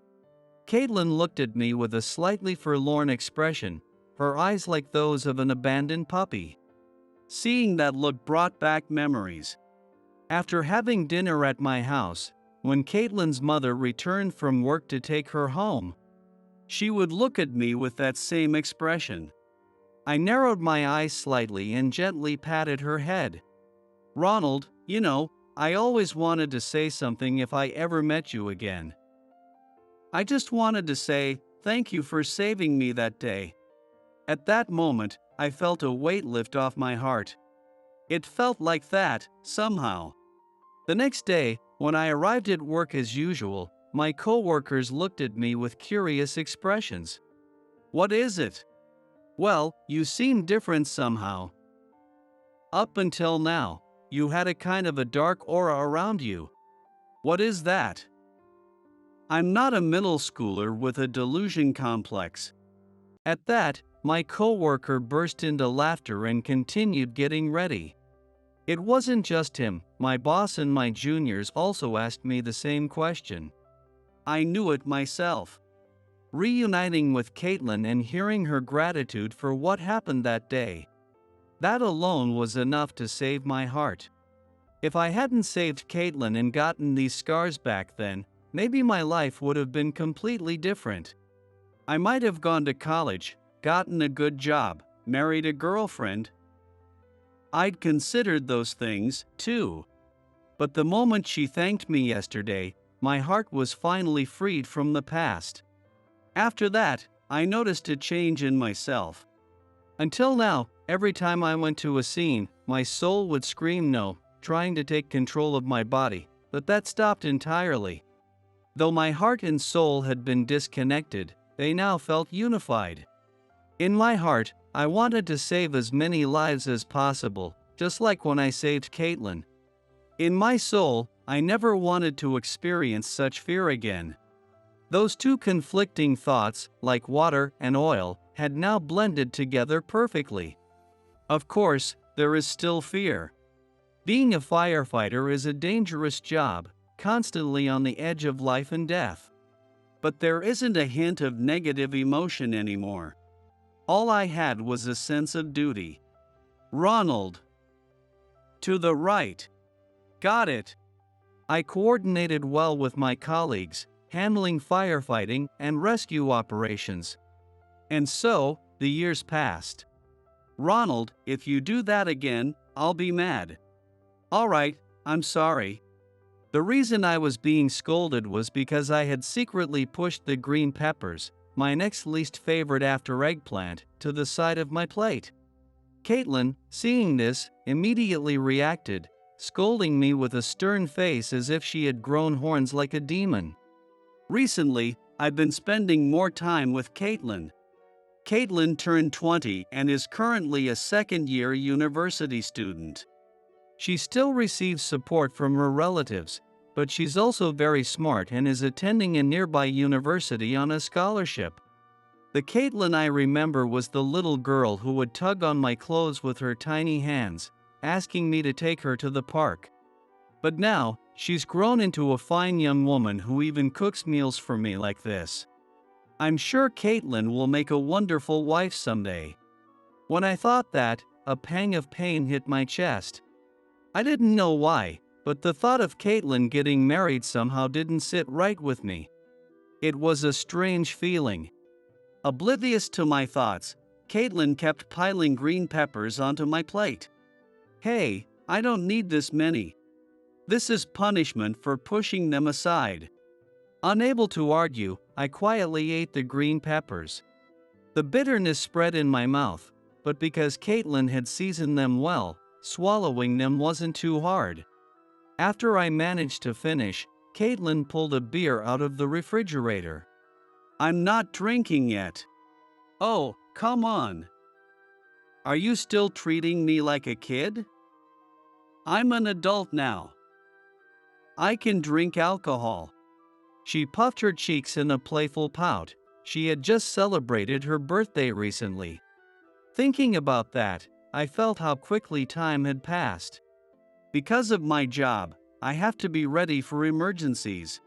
Caitlin looked at me with a slightly forlorn expression, her eyes like those of an abandoned puppy. Seeing that look brought back memories. After having dinner at my house, when Caitlin's mother returned from work to take her home, she would look at me with that same expression. I narrowed my eyes slightly and gently patted her head. "Ronald, you know, I always wanted to say something if I ever met you again. I just wanted to say, thank you for saving me that day." At that moment, I felt a weight lift off my heart. It felt like that, somehow. The next day, when I arrived at work as usual, my coworkers looked at me with curious expressions. "What is it?" "Well, you seem different somehow. Up until now, you had a kind of a dark aura around you. What is that?" I'm not a middle schooler with a delusion complex. At that, my coworker burst into laughter and continued getting ready. It wasn't just him, my boss and my juniors also asked me the same question. I knew it myself. Reuniting with Caitlin and hearing her gratitude for what happened that day. That alone was enough to save my heart. If I hadn't saved Caitlin and gotten these scars back then, maybe my life would have been completely different. I might have gone to college, gotten a good job, married a girlfriend. I'd considered those things, too. But the moment she thanked me yesterday, my heart was finally freed from the past. After that, I noticed a change in myself. Until now, every time I went to a scene, my soul would scream no, trying to take control of my body, but that stopped entirely. Though my heart and soul had been disconnected, they now felt unified. In my heart, I wanted to save as many lives as possible, just like when I saved Caitlin. In my soul, I never wanted to experience such fear again. Those two conflicting thoughts, like water and oil, had now blended together perfectly. Of course, there is still fear. Being a firefighter is a dangerous job, constantly on the edge of life and death. But there isn't a hint of negative emotion anymore. All I had was a sense of duty. Ronald. To the right. Got it. I coordinated well with my colleagues, handling firefighting and rescue operations. And so, the years passed. Ronald, if you do that again, I'll be mad. Alright, I'm sorry. The reason I was being scolded was because I had secretly pushed the green peppers, my next least favorite after eggplant, to the side of my plate. Caitlin, seeing this, immediately reacted, scolding me with a stern face as if she had grown horns like a demon. Recently, I've been spending more time with Caitlin. Caitlin turned 20 and is currently a second-year university student. She still receives support from her relatives, but she's also very smart and is attending a nearby university on a scholarship. The Caitlin I remember was the little girl who would tug on my clothes with her tiny hands, asking me to take her to the park. But now, she's grown into a fine young woman who even cooks meals for me like this. I'm sure Caitlin will make a wonderful wife someday. When I thought that, a pang of pain hit my chest. I didn't know why, but the thought of Caitlin getting married somehow didn't sit right with me. It was a strange feeling. Oblivious to my thoughts, Caitlin kept piling green peppers onto my plate. Hey, I don't need this many. This is punishment for pushing them aside. Unable to argue, I quietly ate the green peppers. The bitterness spread in my mouth, but because Caitlin had seasoned them well, swallowing them wasn't too hard. After I managed to finish, Caitlin pulled a beer out of the refrigerator. I'm not drinking yet. Oh, come on. Are you still treating me like a kid? I'm an adult now. I can drink alcohol. She puffed her cheeks in a playful pout. She had just celebrated her birthday recently. Thinking about that, I felt how quickly time had passed. Because of my job, I have to be ready for emergencies.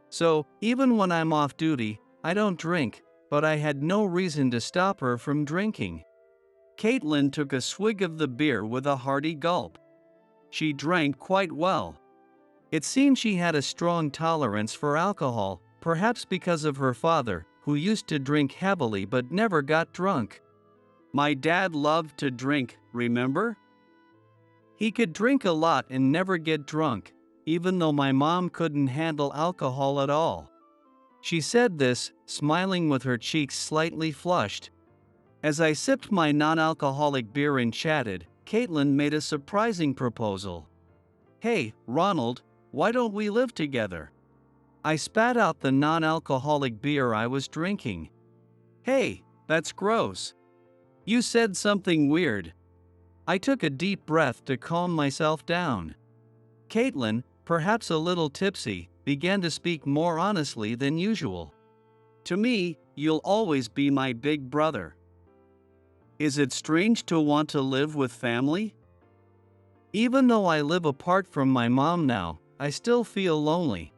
So, even when I'm off duty, I don't drink, but I had no reason to stop her from drinking. Caitlin took a swig of the beer with a hearty gulp. She drank quite well. It seemed she had a strong tolerance for alcohol, perhaps because of her father, who used to drink heavily but never got drunk. My dad loved to drink, remember? He could drink a lot and never get drunk, even though my mom couldn't handle alcohol at all. She said this, smiling with her cheeks slightly flushed. As I sipped my non-alcoholic beer and chatted, Caitlin made a surprising proposal. Hey, Ronald, why don't we live together? I spat out the non-alcoholic beer I was drinking. Hey, that's gross. You said something weird. I took a deep breath to calm myself down. Caitlin, perhaps a little tipsy, began to speak more honestly than usual. To me, you'll always be my big brother. Is it strange to want to live with family? Even though I live apart from my mom now, I still feel lonely.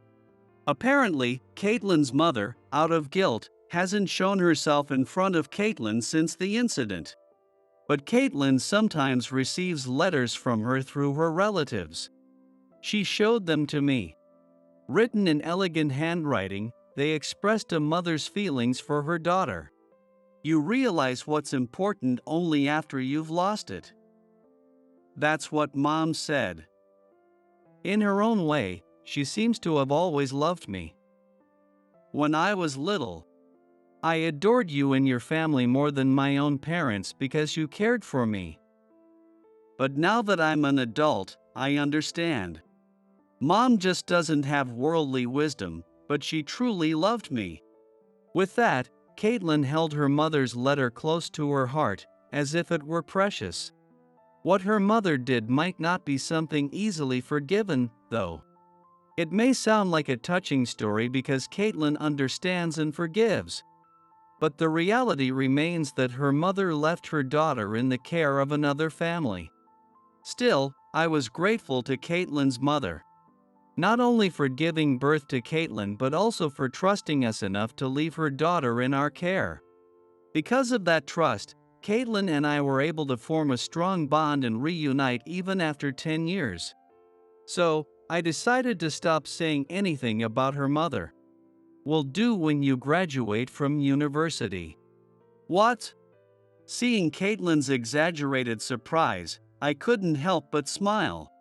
Apparently, Caitlin's mother, out of guilt, hasn't shown herself in front of Caitlin since the incident. But Caitlin sometimes receives letters from her through her relatives. She showed them to me. Written in elegant handwriting, they expressed a mother's feelings for her daughter. You realize what's important only after you've lost it. That's what Mom said. In her own way, she seems to have always loved me. When I was little, I adored you and your family more than my own parents because you cared for me. But now that I'm an adult, I understand. Mom just doesn't have worldly wisdom, but she truly loved me. With that, Caitlin held her mother's letter close to her heart, as if it were precious. What her mother did might not be something easily forgiven, though. It may sound like a touching story because Caitlin understands and forgives. But the reality remains that her mother left her daughter in the care of another family. Still, I was grateful to Caitlin's mother. Not only for giving birth to Caitlin but also for trusting us enough to leave her daughter in our care. Because of that trust, Caitlin and I were able to form a strong bond and reunite even after 10 years. So, I decided to stop saying anything about her mother. "Will do when you graduate from university." "What?" Seeing Caitlin's exaggerated surprise, I couldn't help but smile.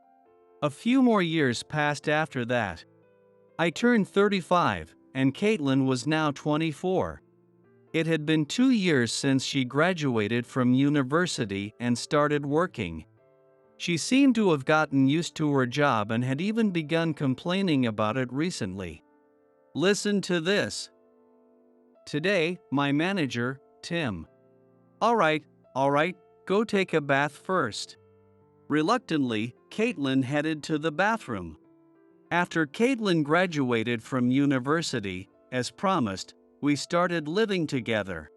A few more years passed after that. I turned 35, and Caitlin was now 24. It had been 2 years since she graduated from university and started working. She seemed to have gotten used to her job and had even begun complaining about it recently. Listen to this. "Today, my manager, Tim." All right, go take a bath first." Reluctantly, Caitlin headed to the bathroom. After Caitlin graduated from university, as promised, we started living together.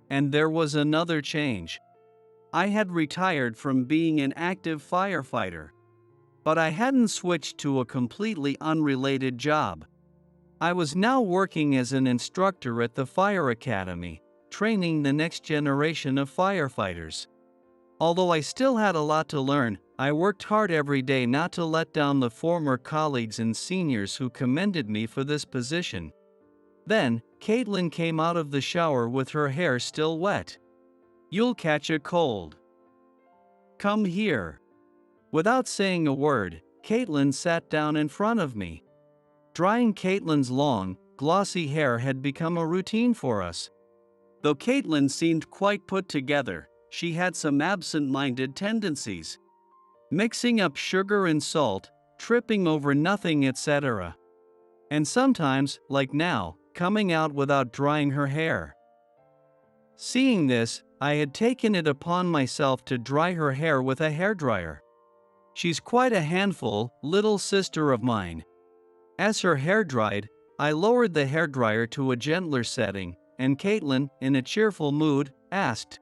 And there was another change. I had retired from being an active firefighter. But I hadn't switched to a completely unrelated job. I was now working as an instructor at the fire academy, training the next generation of firefighters. Although I still had a lot to learn, I worked hard every day not to let down the former colleagues and seniors who commended me for this position. Then, Caitlin came out of the shower with her hair still wet. "You'll catch a cold. Come here." Without saying a word, Caitlin sat down in front of me. Drying Caitlin's long, glossy hair had become a routine for us. Though Caitlin seemed quite put together, she had some absent-minded tendencies. Mixing up sugar and salt, tripping over nothing, etc. And sometimes, like now, coming out without drying her hair. Seeing this, I had taken it upon myself to dry her hair with a hairdryer. She's quite a handful, little sister of mine. As her hair dried, I lowered the hairdryer to a gentler setting, and Caitlin, in a cheerful mood, asked,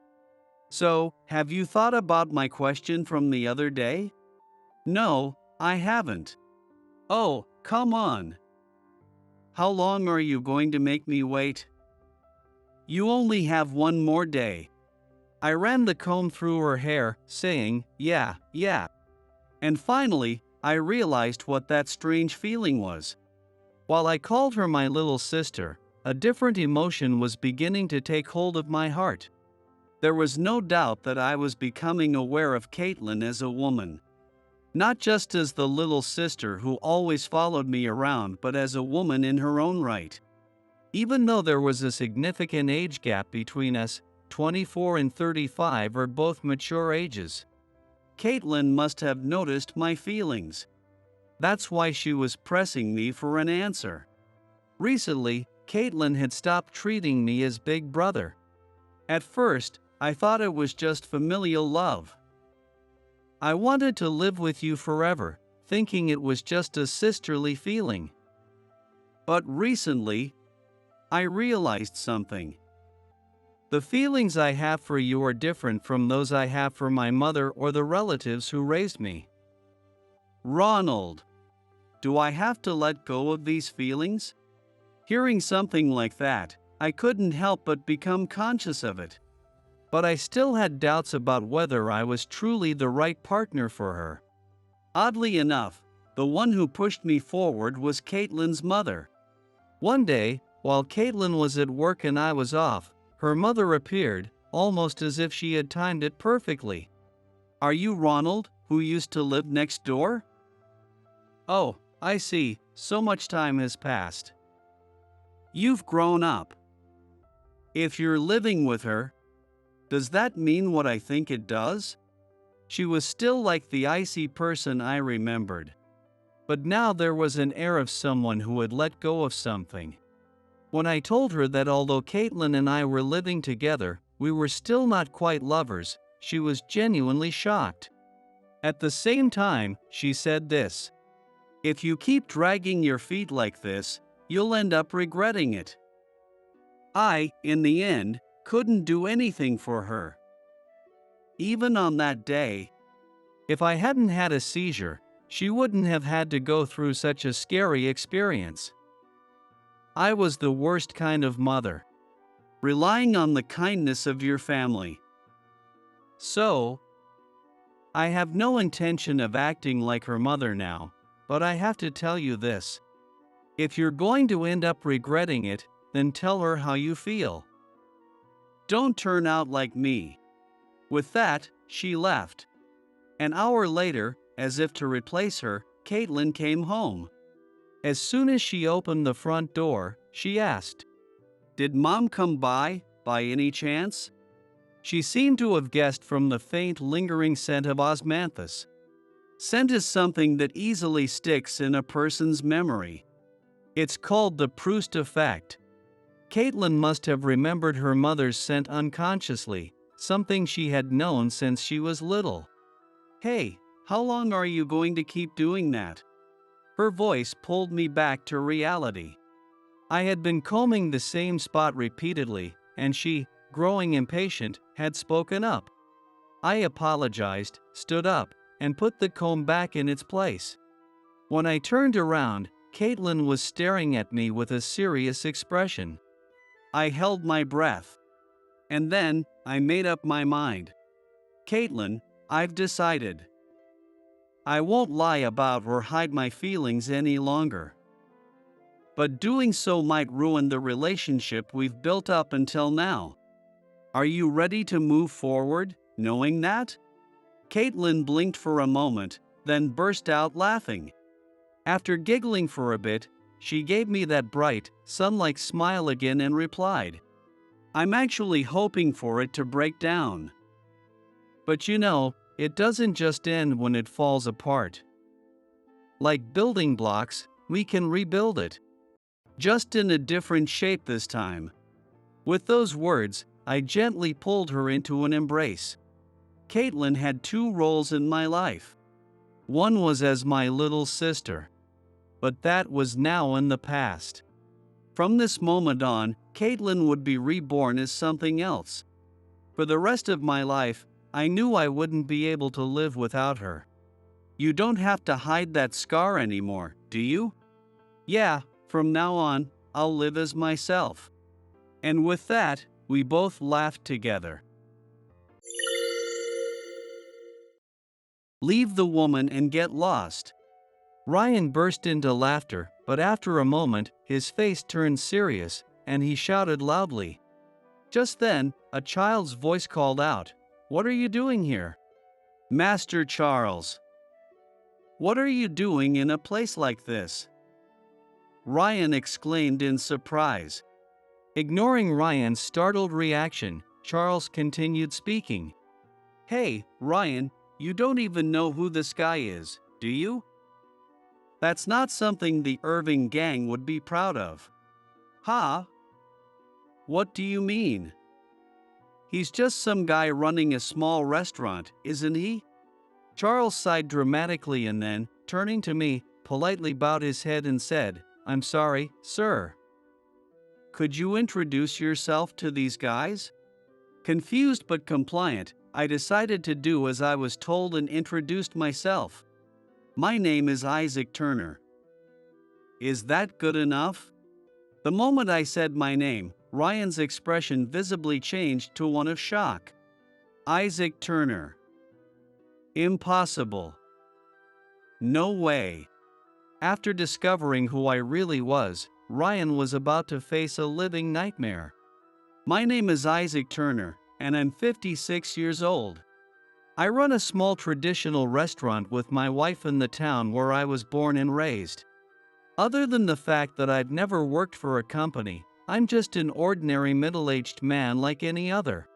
"So, have you thought about my question from the other day?" "No, I haven't." "Oh, come on. How long are you going to make me wait?" "You only have one more day." I ran the comb through her hair, saying, yeah. And finally, I realized what that strange feeling was. While I called her my little sister, a different emotion was beginning to take hold of my heart. There was no doubt that I was becoming aware of Caitlin as a woman. Not just as the little sister who always followed me around, but as a woman in her own right. Even though there was a significant age gap between us, 24 and 35 are both mature ages. Caitlin must have noticed my feelings. That's why she was pressing me for an answer. Recently, Caitlin had stopped treating me as big brother. At first, I thought it was just familial love. "I wanted to live with you forever," thinking it was just a sisterly feeling. But recently, I realized something. The feelings I have for you are different from those I have for my mother or the relatives who raised me. Ronald, do I have to let go of these feelings? Hearing something like that, I couldn't help but become conscious of it. But I still had doubts about whether I was truly the right partner for her. Oddly enough, the one who pushed me forward was Caitlin's mother. One day, while Caitlin was at work and I was off, her mother appeared, almost as if she had timed it perfectly. "Are you Ronald, who used to live next door?" "Oh, I see, so much time has passed. You've grown up. If you're living with her, does that mean what I think it does?" She was still like the icy person I remembered. But now there was an air of someone who had let go of something. When I told her that although Caitlin and I were living together, we were still not quite lovers, she was genuinely shocked. At the same time, she said this: "If you keep dragging your feet like this, you'll end up regretting it." I, in the end, couldn't do anything for her. Even on that day, if I hadn't had a seizure, she wouldn't have had to go through such a scary experience. I was the worst kind of mother, relying on the kindness of your family. So, I have no intention of acting like her mother now, but I have to tell you this. If you're going to end up regretting it, then tell her how you feel. Don't turn out like me." With that, she left. An hour later, as if to replace her, Caitlin came home. As soon as she opened the front door, she asked, "Did Mom come by any chance?" She seemed to have guessed from the faint lingering scent of osmanthus. Scent is something that easily sticks in a person's memory. It's called the Proust effect. Caitlin must have remembered her mother's scent unconsciously, something she had known since she was little. "Hey, how long are you going to keep doing that?" Her voice pulled me back to reality. I had been combing the same spot repeatedly, and she, growing impatient, had spoken up. I apologized, stood up, and put the comb back in its place. When I turned around, Caitlin was staring at me with a serious expression. I held my breath. And then, I made up my mind. "Caitlin, I've decided. I won't lie about or hide my feelings any longer. But doing so might ruin the relationship we've built up until now. Are you ready to move forward, knowing that?" Caitlin blinked for a moment, then burst out laughing. After giggling for a bit, she gave me that bright, sun-like smile again and replied, "I'm actually hoping for it to break down. But you know, it doesn't just end when it falls apart. Like building blocks, we can rebuild it. Just in a different shape this time." With those words, I gently pulled her into an embrace. Caitlin had two roles in my life. One was as my little sister. But that was now in the past. From this moment on, Caitlin would be reborn as something else. For the rest of my life, I knew I wouldn't be able to live without her. "You don't have to hide that scar anymore, do you?" "Yeah, from now on, I'll live as myself." And with that, we both laughed together. Leave the woman and get lost. Ryan burst into laughter, but after a moment, his face turned serious, and he shouted loudly. Just then, a child's voice called out, "What are you doing here?" "Master Charles, what are you doing in a place like this?" Ryan exclaimed in surprise. Ignoring Ryan's startled reaction, Charles continued speaking. "Hey, Ryan, you don't even know who this guy is, do you? That's not something the Irving gang would be proud of." "Huh? What do you mean?" "He's just some guy running a small restaurant, isn't he?" Charles sighed dramatically and then, turning to me, politely bowed his head and said, "I'm sorry, sir. Could you introduce yourself to these guys?" Confused but compliant, I decided to do as I was told and introduced myself. "My name is Isaac Turner." "Is that good enough?" The moment I said my name, Ryan's expression visibly changed to one of shock. "Isaac Turner? Impossible. No way." After discovering who I really was, Ryan was about to face a living nightmare. "My name is Isaac Turner, and I'm 56 years old. I run a small traditional restaurant with my wife in the town where I was born and raised. Other than the fact that I've never worked for a company, I'm just an ordinary middle-aged man like any other.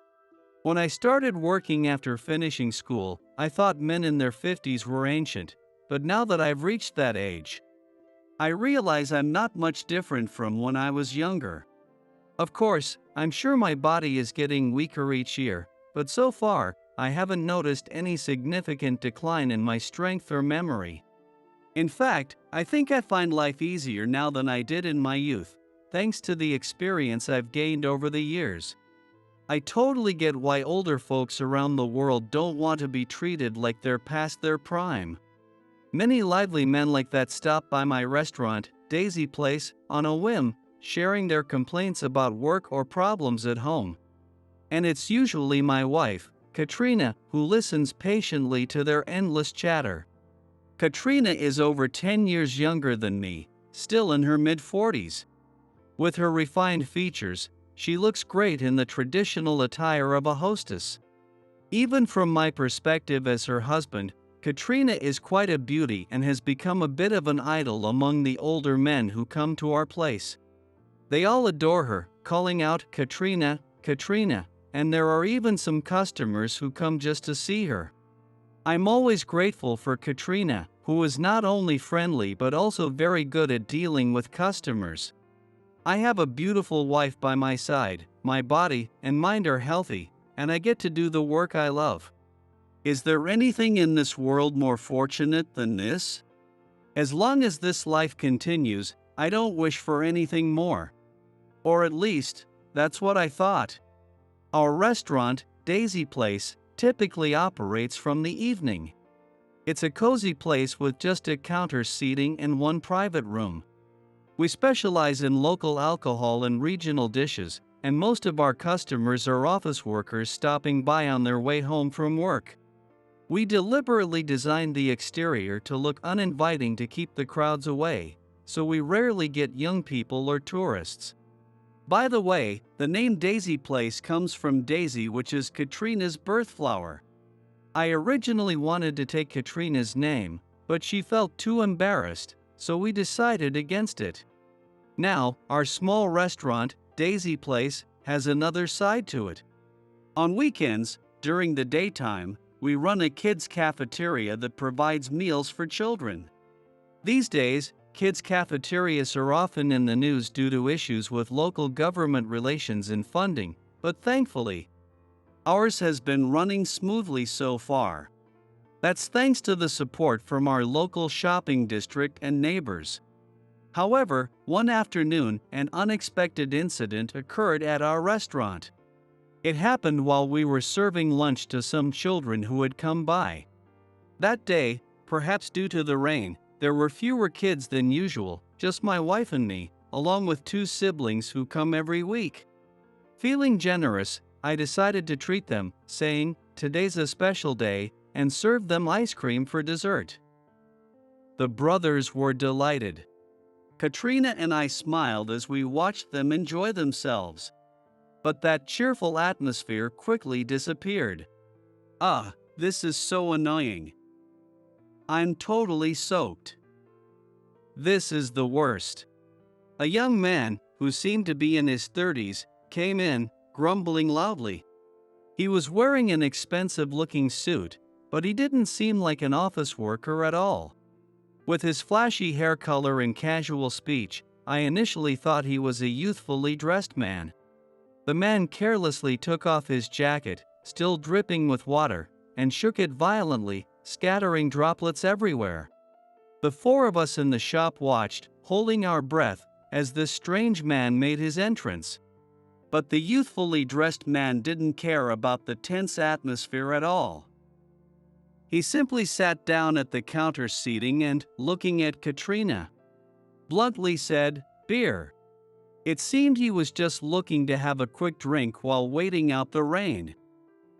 When I started working after finishing school, I thought men in their 50s were ancient, but now that I've reached that age, I realize I'm not much different from when I was younger. Of course, I'm sure my body is getting weaker each year, but so far, I haven't noticed any significant decline in my strength or memory. In fact, I think I find life easier now than I did in my youth, thanks to the experience I've gained over the years. I totally get why older folks around the world don't want to be treated like they're past their prime. Many lively men like that stop by my restaurant, Daisy Place, on a whim, sharing their complaints about work or problems at home. And it's usually my wife, Katrina, who listens patiently to their endless chatter. Katrina is over 10 years younger than me, still in her mid-40s. With her refined features, she looks great in the traditional attire of a hostess. Even from my perspective as her husband, Katrina is quite a beauty and has become a bit of an idol among the older men who come to our place. They all adore her, calling out, "Katrina, Katrina," and there are even some customers who come just to see her. I'm always grateful for Katrina, who is not only friendly but also very good at dealing with customers. I have a beautiful wife by my side, my body and mind are healthy, and I get to do the work I love. Is there anything in this world more fortunate than this? As long as this life continues, I don't wish for anything more. Or at least, that's what I thought. Our restaurant, Daisy Place, typically operates from the evening. It's a cozy place with just a counter seating and one private room. We specialize in local alcohol and regional dishes, and most of our customers are office workers stopping by on their way home from work. We deliberately designed the exterior to look uninviting to keep the crowds away, so we rarely get young people or tourists. By the way, the name Daisy Place comes from Daisy, which is Katrina's birth flower. I originally wanted to take Katrina's name, but she felt too embarrassed, so we decided against it. Now, our small restaurant, Daisy Place, has another side to it. On weekends, during the daytime, we run a kids' cafeteria that provides meals for children. These days, kids' cafeterias are often in the news due to issues with local government relations and funding, but thankfully, ours has been running smoothly so far. That's thanks to the support from our local shopping district and neighbors. However, one afternoon, an unexpected incident occurred at our restaurant. It happened while we were serving lunch to some children who had come by. That day, perhaps due to the rain, there were fewer kids than usual, just my wife and me, along with two siblings who come every week. Feeling generous, I decided to treat them, saying, "Today's a special day," and served them ice cream for dessert. The brothers were delighted. Katrina and I smiled as we watched them enjoy themselves. But that cheerful atmosphere quickly disappeared. This is so annoying. I'm totally soaked. This is the worst. A young man, who seemed to be in his 30s, came in, grumbling loudly. He was wearing an expensive-looking suit, but he didn't seem like an office worker at all. With his flashy hair color and casual speech, I initially thought he was a youthfully dressed man. The man carelessly took off his jacket, still dripping with water, and shook it violently, scattering droplets everywhere. The four of us in the shop watched, holding our breath, as this strange man made his entrance. But the youthfully dressed man didn't care about the tense atmosphere at all. He simply sat down at the counter seating and, looking at Katrina, bluntly said, "Beer." It seemed he was just looking to have a quick drink while waiting out the rain.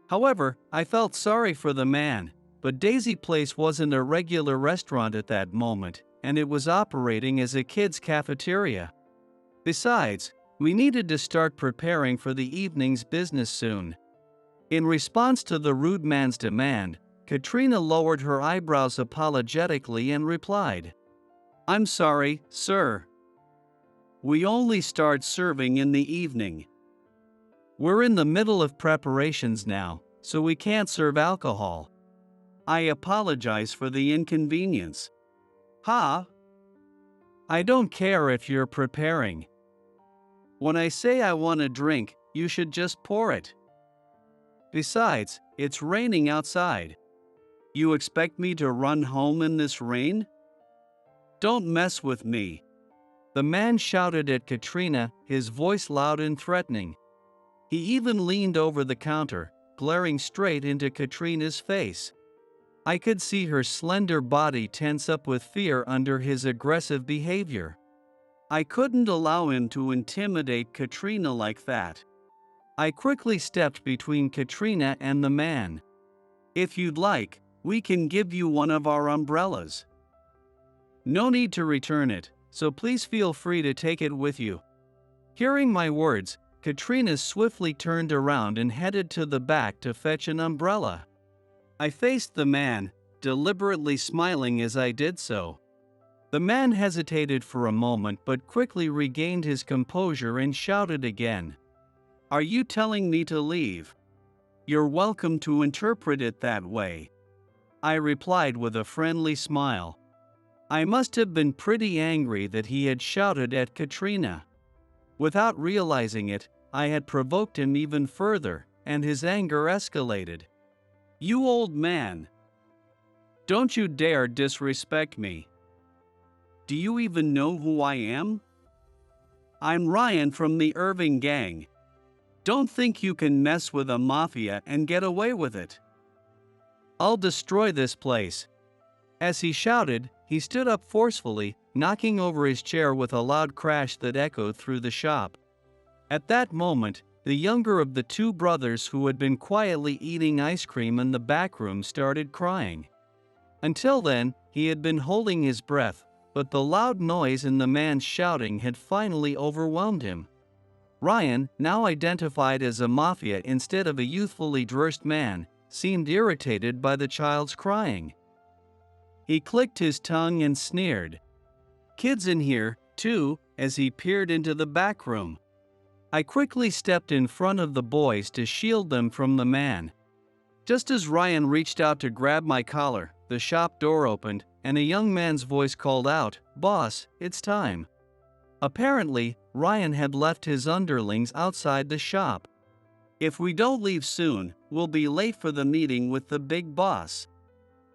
However, I felt sorry for the man, but Daisy Place wasn't a regular restaurant at that moment, and it was operating as a kids' cafeteria. Besides, we needed to start preparing for the evening's business soon. In response to the rude man's demand, Katrina lowered her eyebrows apologetically and replied, "I'm sorry, sir. We only start serving in the evening. We're in the middle of preparations now, so we can't serve alcohol. I apologize for the inconvenience." I don't care if you're preparing. When I say I want a drink, you should just pour it. Besides, it's raining outside. You expect me to run home in this rain? Don't mess with me. The man shouted at Katrina, his voice loud and threatening. He even leaned over the counter, glaring straight into Katrina's face. I could see her slender body tense up with fear under his aggressive behavior. I couldn't allow him to intimidate Katrina like that. I quickly stepped between Katrina and the man. "If you'd like, we can give you one of our umbrellas," No need to return it, so please feel free to take it with you." Hearing my words, Katrina swiftly turned around and headed to the back to fetch an umbrella. I faced the man, deliberately smiling as I did so. The man hesitated for a moment but quickly regained his composure and shouted again, "Are you telling me to leave?" "You're welcome to interpret it that way," I replied with a friendly smile. I must have been pretty angry that he had shouted at Katrina. Without realizing it, I had provoked him even further, and his anger escalated. "You old man! Don't you dare disrespect me! Do you even know who I am? I'm Ryan from the Irving gang. Don't think you can mess with a mafia and get away with it. I'll destroy this place." As he shouted, he stood up forcefully, knocking over his chair with a loud crash that echoed through the shop. At that moment, the younger of the two brothers who had been quietly eating ice cream in the back room started crying. Until then, he had been holding his breath, but the loud noise and the man's shouting had finally overwhelmed him. Ryan, now identified as a mafia instead of a youthfully dressed man, seemed irritated by the child's crying. He clicked his tongue and sneered, "Kids in here, too," as he peered into the back room. I quickly stepped in front of the boys to shield them from the man. Just as Ryan reached out to grab my collar, the shop door opened, and a young man's voice called out, "Boss, it's time." Apparently, Ryan had left his underlings outside the shop. "If we don't leave soon, we'll be late for the meeting with the big boss."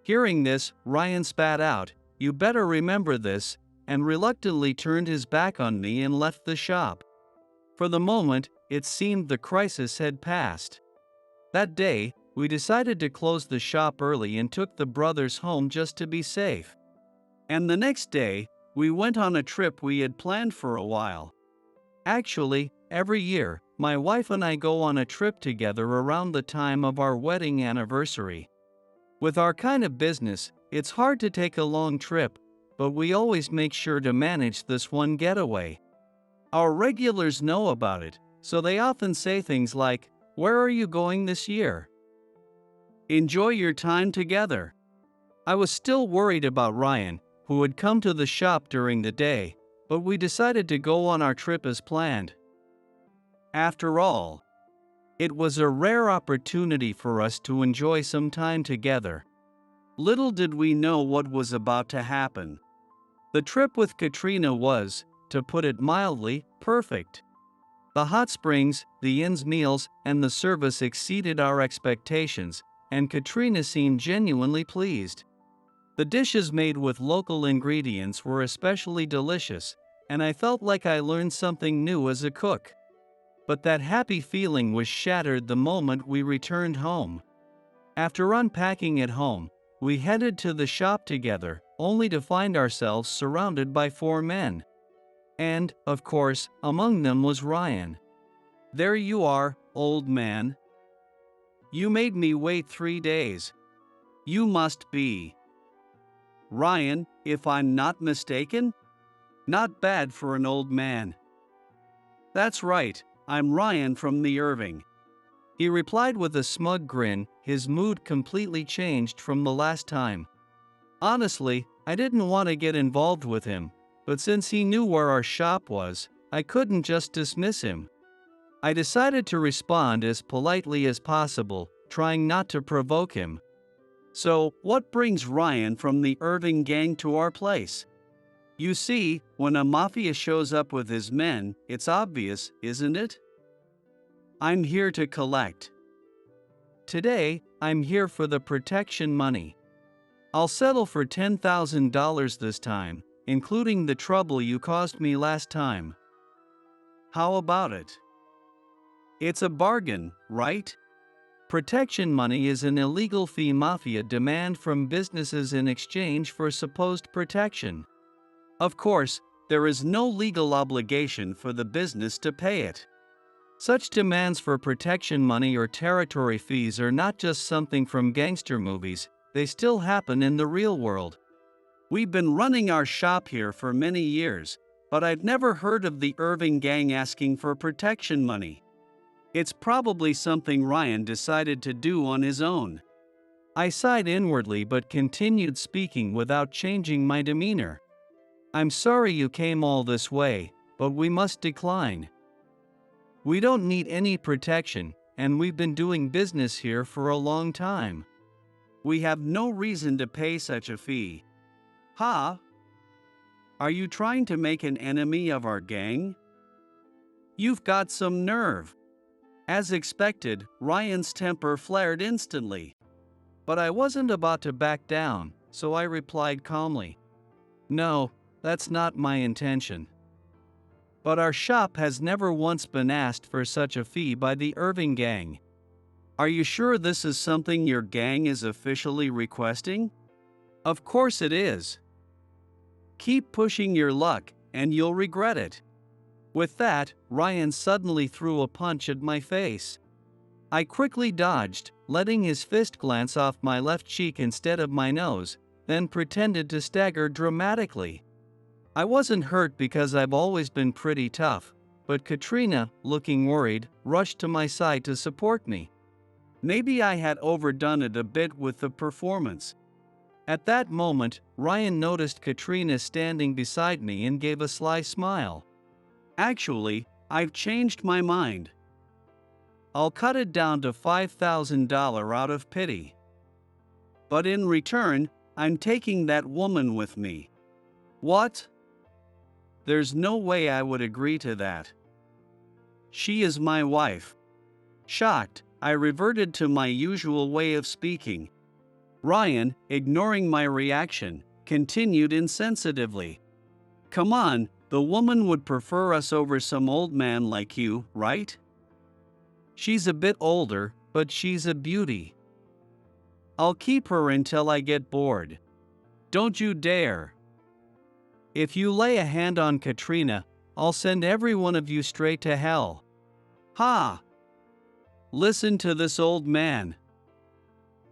Hearing this, Ryan spat out, "You better remember this," and reluctantly turned his back on me and left the shop. For the moment, it seemed the crisis had passed. That day, we decided to close the shop early and took the brothers home just to be safe. And the next day, we went on a trip we had planned for a while. Actually, every year, my wife and I go on a trip together around the time of our wedding anniversary. With our kind of business, it's hard to take a long trip, but we always make sure to manage this one getaway. Our regulars know about it, so they often say things like, "Where are you going this year? Enjoy your time together." I was still worried about Ryan, who had come to the shop during the day, but we decided to go on our trip as planned. After all, it was a rare opportunity for us to enjoy some time together. Little did we know what was about to happen. The trip with Katrina was, to put it mildly, perfect. The hot springs, the inn's meals, and the service exceeded our expectations, and Katrina seemed genuinely pleased. The dishes made with local ingredients were especially delicious, and I felt like I learned something new as a cook. But that happy feeling was shattered the moment we returned home. After unpacking at home, we headed to the shop together, only to find ourselves surrounded by 4 men. And, of course, among them was Ryan. "There you are, old man. You made me wait 3 days. You must be Ryan, if I'm not mistaken? Not bad for an old man." "That's right, I'm Ryan from the Irving," he replied with a smug grin, his mood completely changed from the last time. Honestly, I didn't want to get involved with him, but since he knew where our shop was, I couldn't just dismiss him. I decided to respond as politely as possible, trying not to provoke him. "So, what brings Ryan from the Irving gang to our place? You see, when a mafia shows up with his men, it's obvious, isn't it? I'm here to collect. Today, I'm here for the protection money. I'll settle for $10,000 this time, including the trouble you caused me last time. How about it? It's a bargain, right? Protection money is an illegal fee mafia demand from businesses in exchange for supposed protection. Of course, there is no legal obligation for the business to pay it. Such demands for protection money or territory fees are not just something from gangster movies, they still happen in the real world. We've been running our shop here for many years, but I've never heard of the Irving gang asking for protection money. It's probably something Ryan decided to do on his own. I sighed inwardly but continued speaking without changing my demeanor. I'm sorry you came all this way, but we must decline. We don't need any protection, and we've been doing business here for a long time. We have no reason to pay such a fee. Ha! Are you trying to make an enemy of our gang? You've got some nerve. As expected, Ryan's temper flared instantly. But I wasn't about to back down, so I replied calmly. No, that's not my intention. But our shop has never once been asked for such a fee by the Irving gang. Are you sure this is something your gang is officially requesting? Of course it is. Keep pushing your luck, and you'll regret it. With that, Ryan suddenly threw a punch at my face. I quickly dodged, letting his fist glance off my left cheek instead of my nose, then pretended to stagger dramatically. I wasn't hurt because I've always been pretty tough, but Katrina, looking worried, rushed to my side to support me. Maybe I had overdone it a bit with the performance. At that moment, Ryan noticed Katrina standing beside me and gave a sly smile. Actually, I've changed my mind. I'll cut it down to $5,000 out of pity. But in return, I'm taking that woman with me. What? There's no way I would agree to that. She is my wife. Shocked, I reverted to my usual way of speaking. Ryan, ignoring my reaction, continued insensitively. Come on, the woman would prefer us over some old man like you, right? She's a bit older, but she's a beauty. I'll keep her until I get bored. Don't you dare. If you lay a hand on Katrina, I'll send every one of you straight to hell. Ha! Listen to this old man.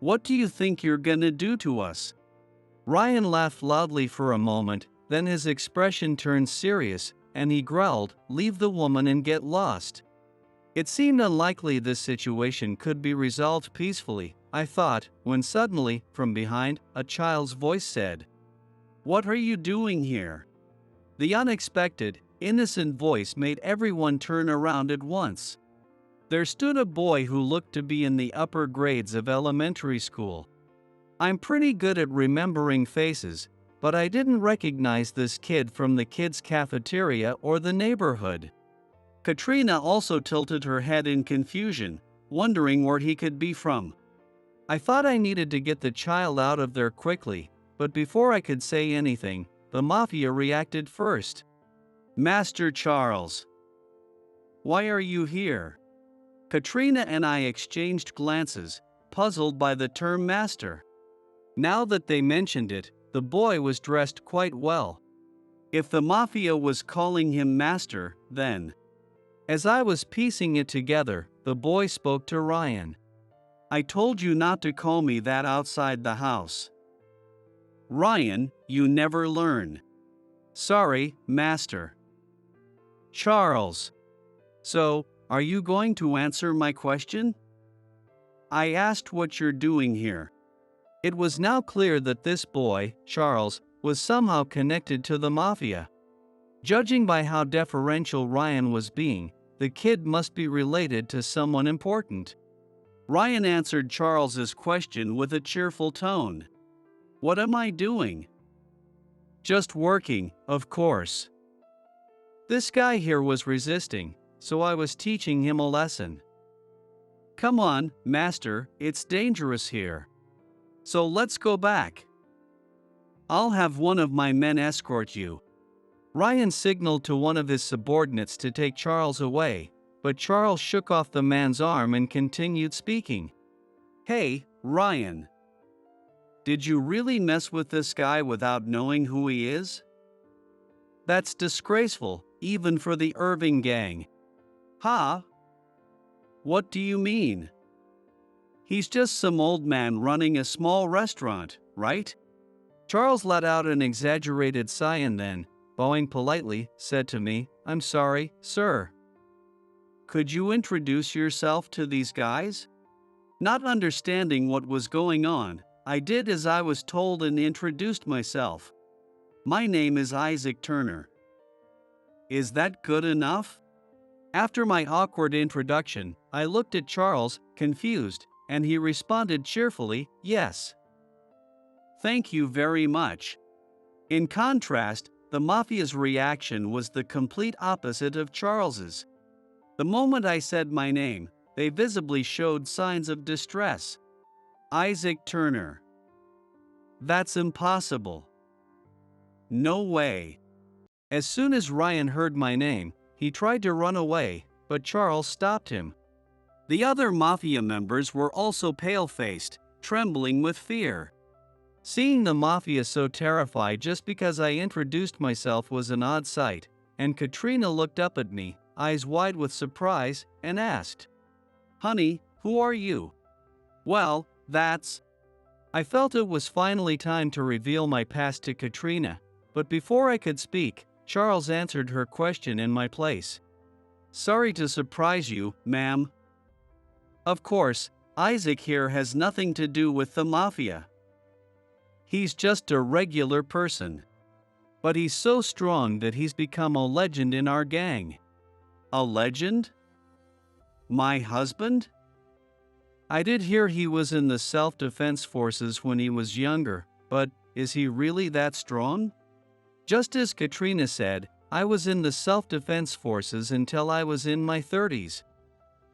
What do you think you're gonna do to us? Ryan laughed loudly for a moment, then his expression turned serious, and he growled, "Leave the woman and get lost." It seemed unlikely this situation could be resolved peacefully, I thought, when suddenly, from behind, a child's voice said, "What are you doing here?" The unexpected, innocent voice made everyone turn around at once. There stood a boy who looked to be in the upper grades of elementary school. I'm pretty good at remembering faces, but I didn't recognize this kid from the kids' cafeteria or the neighborhood. Katrina also tilted her head in confusion, wondering where he could be from. I thought I needed to get the child out of there quickly, but before I could say anything, the mafia reacted first. Master Charles. Why are you here? Katrina and I exchanged glances, puzzled by the term master. Now that they mentioned it, the boy was dressed quite well. If the mafia was calling him master, then. As I was piecing it together, the boy spoke to Ryan. I told you not to call me that outside the house. Ryan, you never learn. Sorry, master. Charles. So, are you going to answer my question? I asked what you're doing here. It was now clear that this boy, Charles, was somehow connected to the mafia. Judging by how deferential Ryan was being, the kid must be related to someone important. Ryan answered Charles's question with a cheerful tone. What am I doing? Just working, of course. This guy here was resisting, so I was teaching him a lesson. Come on, master, it's dangerous here. So let's go back. I'll have one of my men escort you. Ryan signaled to one of his subordinates to take Charles away, but Charles shook off the man's arm and continued speaking. Hey, Ryan. Did you really mess with this guy without knowing who he is? That's disgraceful, even for the Irving gang. Ha? What do you mean? He's just some old man running a small restaurant, right? Charles let out an exaggerated sigh and then, bowing politely, said to me, "I'm sorry, sir. Could you introduce yourself to these guys?" Not understanding what was going on, I did as I was told and introduced myself. "My name is Isaac Turner." "Is that good enough?" After my awkward introduction, I looked at Charles, confused, and he responded cheerfully, "Yes. Thank you very much." In contrast, the mafia's reaction was the complete opposite of Charles's. The moment I said my name, they visibly showed signs of distress. "Isaac Turner. That's impossible. No way." As soon as Ryan heard my name, he tried to run away, but Charles stopped him. The other mafia members were also pale-faced, trembling with fear. Seeing the mafia so terrified just because I introduced myself was an odd sight, and Katrina looked up at me, eyes wide with surprise, and asked, "Honey, who are you?" "Well, that's..." I felt it was finally time to reveal my past to Katrina, but before I could speak, Charles answered her question in my place. "Sorry to surprise you, ma'am. Of course, Isaac here has nothing to do with the mafia. He's just a regular person. But he's so strong that he's become a legend in our gang." "A legend? My husband?" "I did hear he was in the self-defense forces when he was younger, but is he really that strong?" Just as Katrina said, I was in the self-defense forces until I was in my 30s.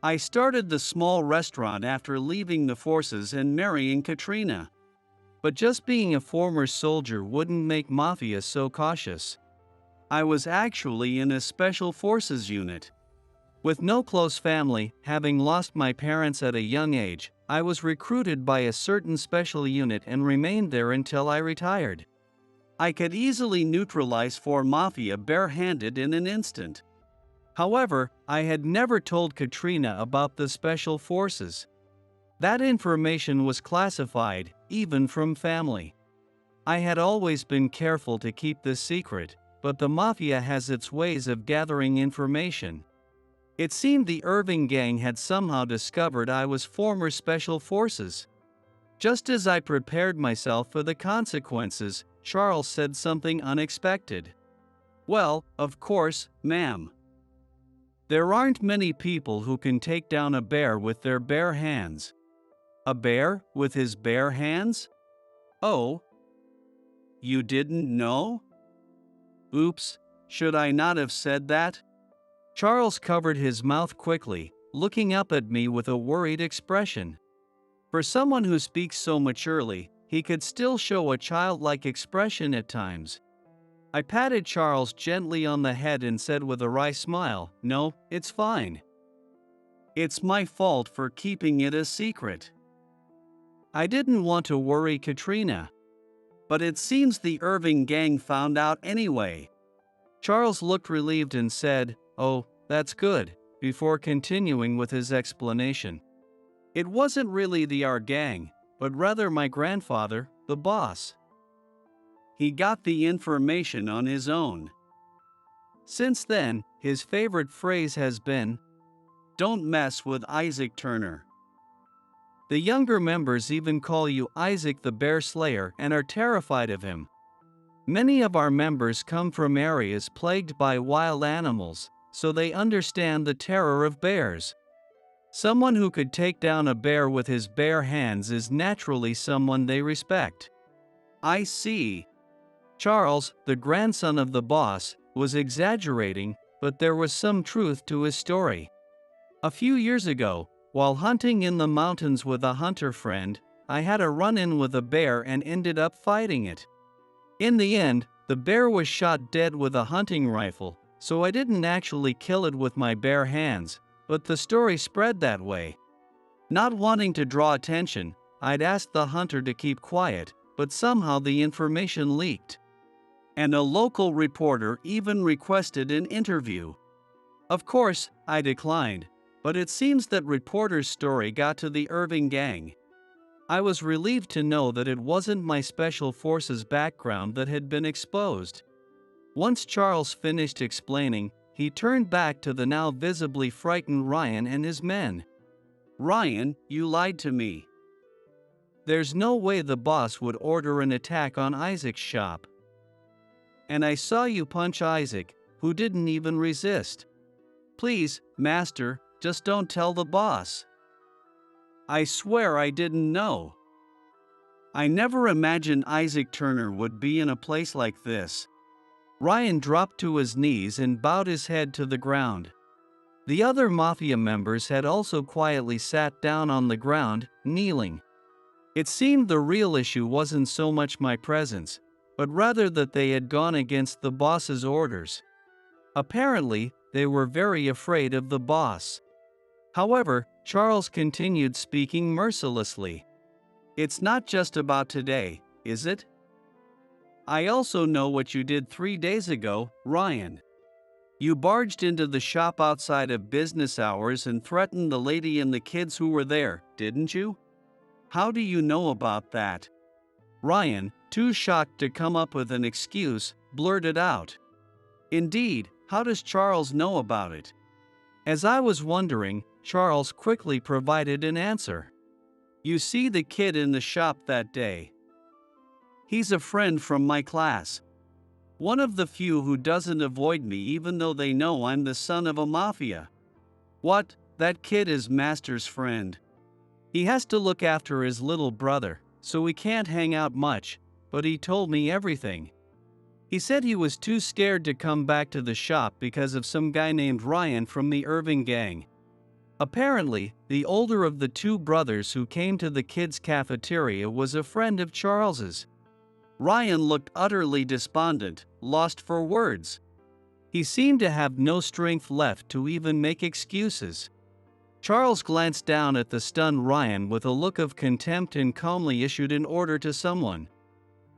I started the small restaurant after leaving the forces and marrying Katrina. But just being a former soldier wouldn't make mafia so cautious. I was actually in a special forces unit. With no close family, having lost my parents at a young age, I was recruited by a certain special unit and remained there until I retired. I could easily neutralize four mafia barehanded in an instant. However, I had never told Katrina about the special forces. That information was classified, even from family. I had always been careful to keep this secret, but the mafia has its ways of gathering information. It seemed the Irving gang had somehow discovered I was former special forces. Just as I prepared myself for the consequences, Charles said something unexpected. "Well, of course, ma'am. There aren't many people who can take down a bear with their bare hands." "A bear with his bare hands? Oh, you didn't know?" "Oops, should I not have said that?" Charles covered his mouth quickly, looking up at me with a worried expression. For someone who speaks so maturely, he could still show a childlike expression at times. I patted Charles gently on the head and said with a wry smile, "No, it's fine. It's my fault for keeping it a secret. I didn't want to worry Katrina. But it seems the Irving gang found out anyway." Charles looked relieved and said, "Oh, that's good," before continuing with his explanation. "It wasn't really the our gang, but rather my grandfather, the boss. He got the information on his own. Since then, his favorite phrase has been, 'Don't mess with Isaac Turner.' The younger members even call you Isaac the Bear Slayer and are terrified of him. Many of our members come from areas plagued by wild animals, so they understand the terror of bears. Someone who could take down a bear with his bare hands is naturally someone they respect." "I see." Charles, the grandson of the boss, was exaggerating, but there was some truth to his story. A few years ago, while hunting in the mountains with a hunter friend, I had a run-in with a bear and ended up fighting it. In the end, the bear was shot dead with a hunting rifle, so I didn't actually kill it with my bare hands, but the story spread that way. Not wanting to draw attention, I'd asked the hunter to keep quiet, but somehow the information leaked. And a local reporter even requested an interview. Of course, I declined, but it seems that reporter's story got to the Irving gang. I was relieved to know that it wasn't my special forces background that had been exposed. Once Charles finished explaining, he turned back to the now visibly frightened Ryan and his men. "Ryan, you lied to me. There's no way the boss would order an attack on Isaac's shop. And I saw you punch Isaac, who didn't even resist. Please, master, just don't tell the boss." "I swear I didn't know. I never imagined Isaac Turner would be in a place like this." Ryan dropped to his knees and bowed his head to the ground. The other mafia members had also quietly sat down on the ground, kneeling. It seemed the real issue wasn't so much my presence, but rather that they had gone against the boss's orders. Apparently, they were very afraid of the boss. However, Charles continued speaking mercilessly. "It's not just about today, is it? I also know what you did 3 days ago, Ryan. You barged into the shop outside of business hours and threatened the lady and the kids who were there, didn't you? How do you know about that?" Ryan, too shocked to come up with an excuse, blurted out. "Indeed, how does Charles know about it?" As I was wondering, Charles quickly provided an answer. "You see the kid in the shop that day. He's a friend from my class. One of the few who doesn't avoid me even though they know I'm the son of a mafia." "What? That kid is Master's friend. He has to look after his little brother, so we can't hang out much, but he told me everything. He said he was too scared to come back to the shop because of some guy named Ryan from the Irving gang. Apparently, the older of the two brothers who came to the kids' cafeteria was a friend of Charles's." Ryan looked utterly despondent, lost for words. He seemed to have no strength left to even make excuses. Charles glanced down at the stunned Ryan with a look of contempt and calmly issued an order to someone.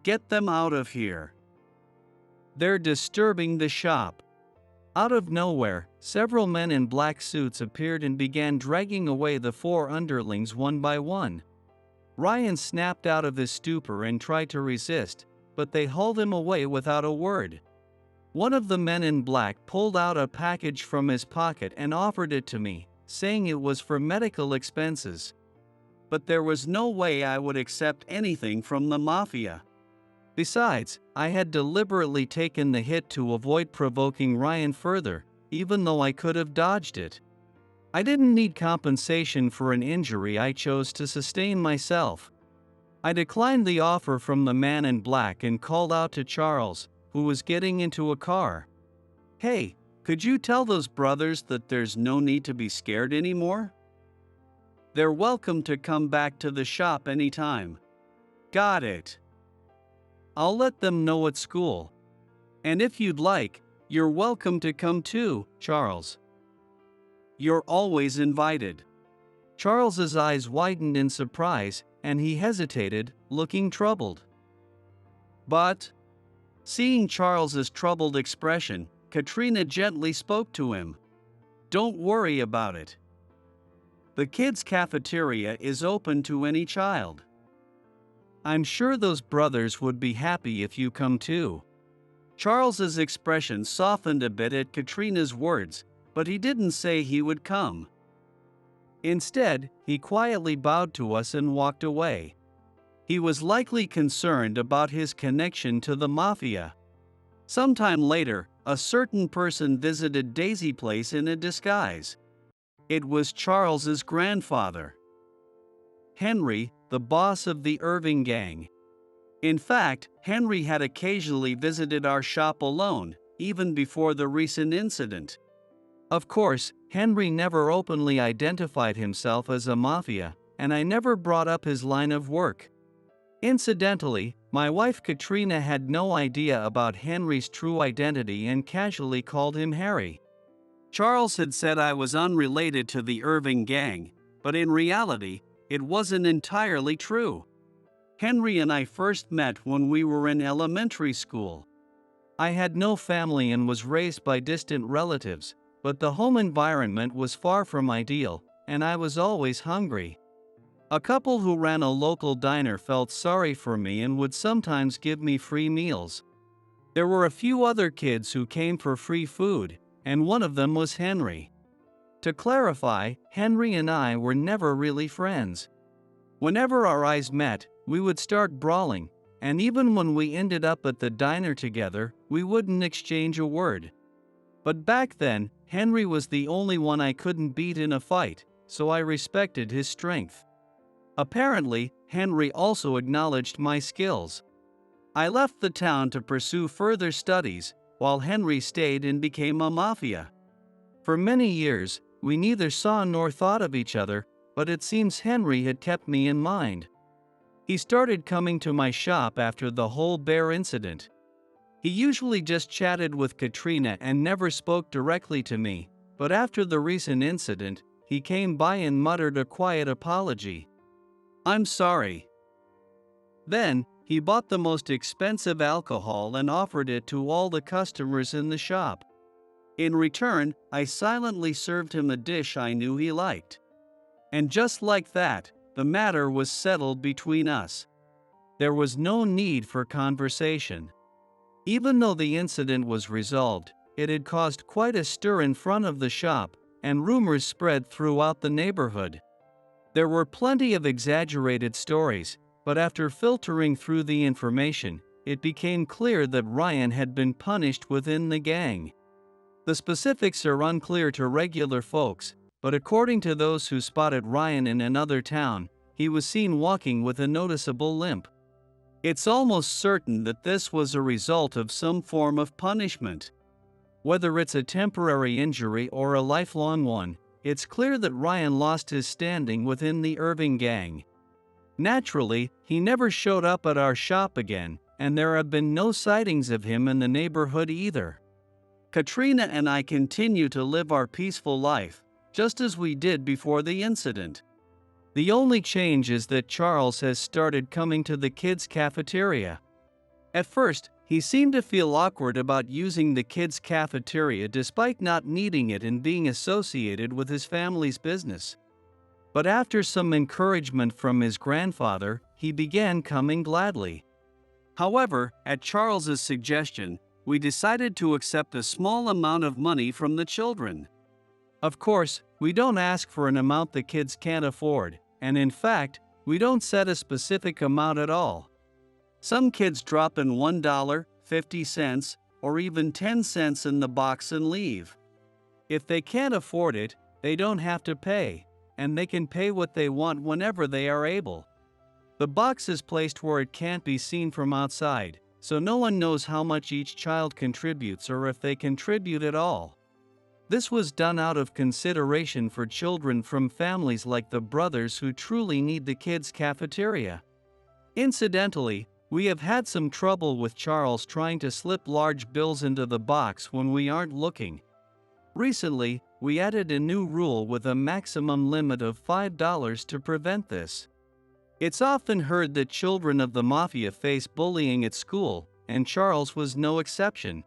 "Get them out of here. They're disturbing the shop." Out of nowhere, several men in black suits appeared and began dragging away the 4 underlings one by one. Ryan snapped out of his stupor and tried to resist, but they hauled him away without a word. One of the men in black pulled out a package from his pocket and offered it to me, saying it was for medical expenses. But there was no way I would accept anything from the mafia. Besides, I had deliberately taken the hit to avoid provoking Ryan further, even though I could have dodged it. I didn't need compensation for an injury I chose to sustain myself. I declined the offer from the man in black and called out to Charles, who was getting into a car. "Hey, could you tell those brothers that there's no need to be scared anymore? They're welcome to come back to the shop anytime." "Got it. I'll let them know at school. And if you'd like, you're welcome to come too, Charles. You're always invited." Charles's eyes widened in surprise, and he hesitated, looking troubled. "But..." Seeing Charles's troubled expression, Katrina gently spoke to him. "Don't worry about it. The kids' cafeteria is open to any child. I'm sure those brothers would be happy if you come too." Charles's expression softened a bit at Katrina's words, but he didn't say he would come. Instead, he quietly bowed to us and walked away. He was likely concerned about his connection to the mafia. Sometime later, a certain person visited Daisy Place in a disguise. It was Charles's grandfather, Henry, the boss of the Irving gang. In fact, Henry had occasionally visited our shop alone, even before the recent incident. Of course, Henry never openly identified himself as a mafia, and I never brought up his line of work. Incidentally, my wife Katrina had no idea about Henry's true identity and casually called him Harry. Charles had said I was unrelated to the Irving gang, but in reality, it wasn't entirely true. Henry and I first met when we were in elementary school. I had no family and was raised by distant relatives, but the home environment was far from ideal, and I was always hungry. A couple who ran a local diner felt sorry for me and would sometimes give me free meals. There were a few other kids who came for free food, and one of them was Henry. To clarify, Henry and I were never really friends. Whenever our eyes met, we would start brawling, and even when we ended up at the diner together, we wouldn't exchange a word. But back then, Henry was the only one I couldn't beat in a fight, so I respected his strength. Apparently, Henry also acknowledged my skills. I left the town to pursue further studies, while Henry stayed and became a mafia. For many years, we neither saw nor thought of each other, but it seems Henry had kept me in mind. He started coming to my shop after the whole bear incident. He usually just chatted with Katrina and never spoke directly to me, but after the recent incident, he came by and muttered a quiet apology. "I'm sorry." Then, he bought the most expensive alcohol and offered it to all the customers in the shop. In return, I silently served him a dish I knew he liked. And just like that, the matter was settled between us. There was no need for conversation. Even though the incident was resolved, it had caused quite a stir in front of the shop, and rumors spread throughout the neighborhood. There were plenty of exaggerated stories, but after filtering through the information, it became clear that Ryan had been punished within the gang. The specifics are unclear to regular folks, but according to those who spotted Ryan in another town, he was seen walking with a noticeable limp. It's almost certain that this was a result of some form of punishment. Whether it's a temporary injury or a lifelong one, it's clear that Ryan lost his standing within the Irving gang. Naturally, he never showed up at our shop again, and there have been no sightings of him in the neighborhood either. Katrina and I continue to live our peaceful life, just as we did before the incident. The only change is that Charles has started coming to the kids' cafeteria. At first, he seemed to feel awkward about using the kids' cafeteria despite not needing it and being associated with his family's business. But after some encouragement from his grandfather, he began coming gladly. However, at Charles's suggestion, we decided to accept a small amount of money from the children. Of course, we don't ask for an amount the kids can't afford, and in fact, we don't set a specific amount at all. Some kids drop in $1, 50 cents, or even 10 cents in the box and leave. If they can't afford it, they don't have to pay, and they can pay what they want whenever they are able. The box is placed where it can't be seen from outside, so no one knows how much each child contributes or if they contribute at all. This was done out of consideration for children from families like the brothers who truly need the kids' cafeteria. Incidentally, we have had some trouble with Charles trying to slip large bills into the box when we aren't looking. Recently, we added a new rule with a maximum limit of $5 to prevent this. It's often heard that children of the mafia face bullying at school, and Charles was no exception.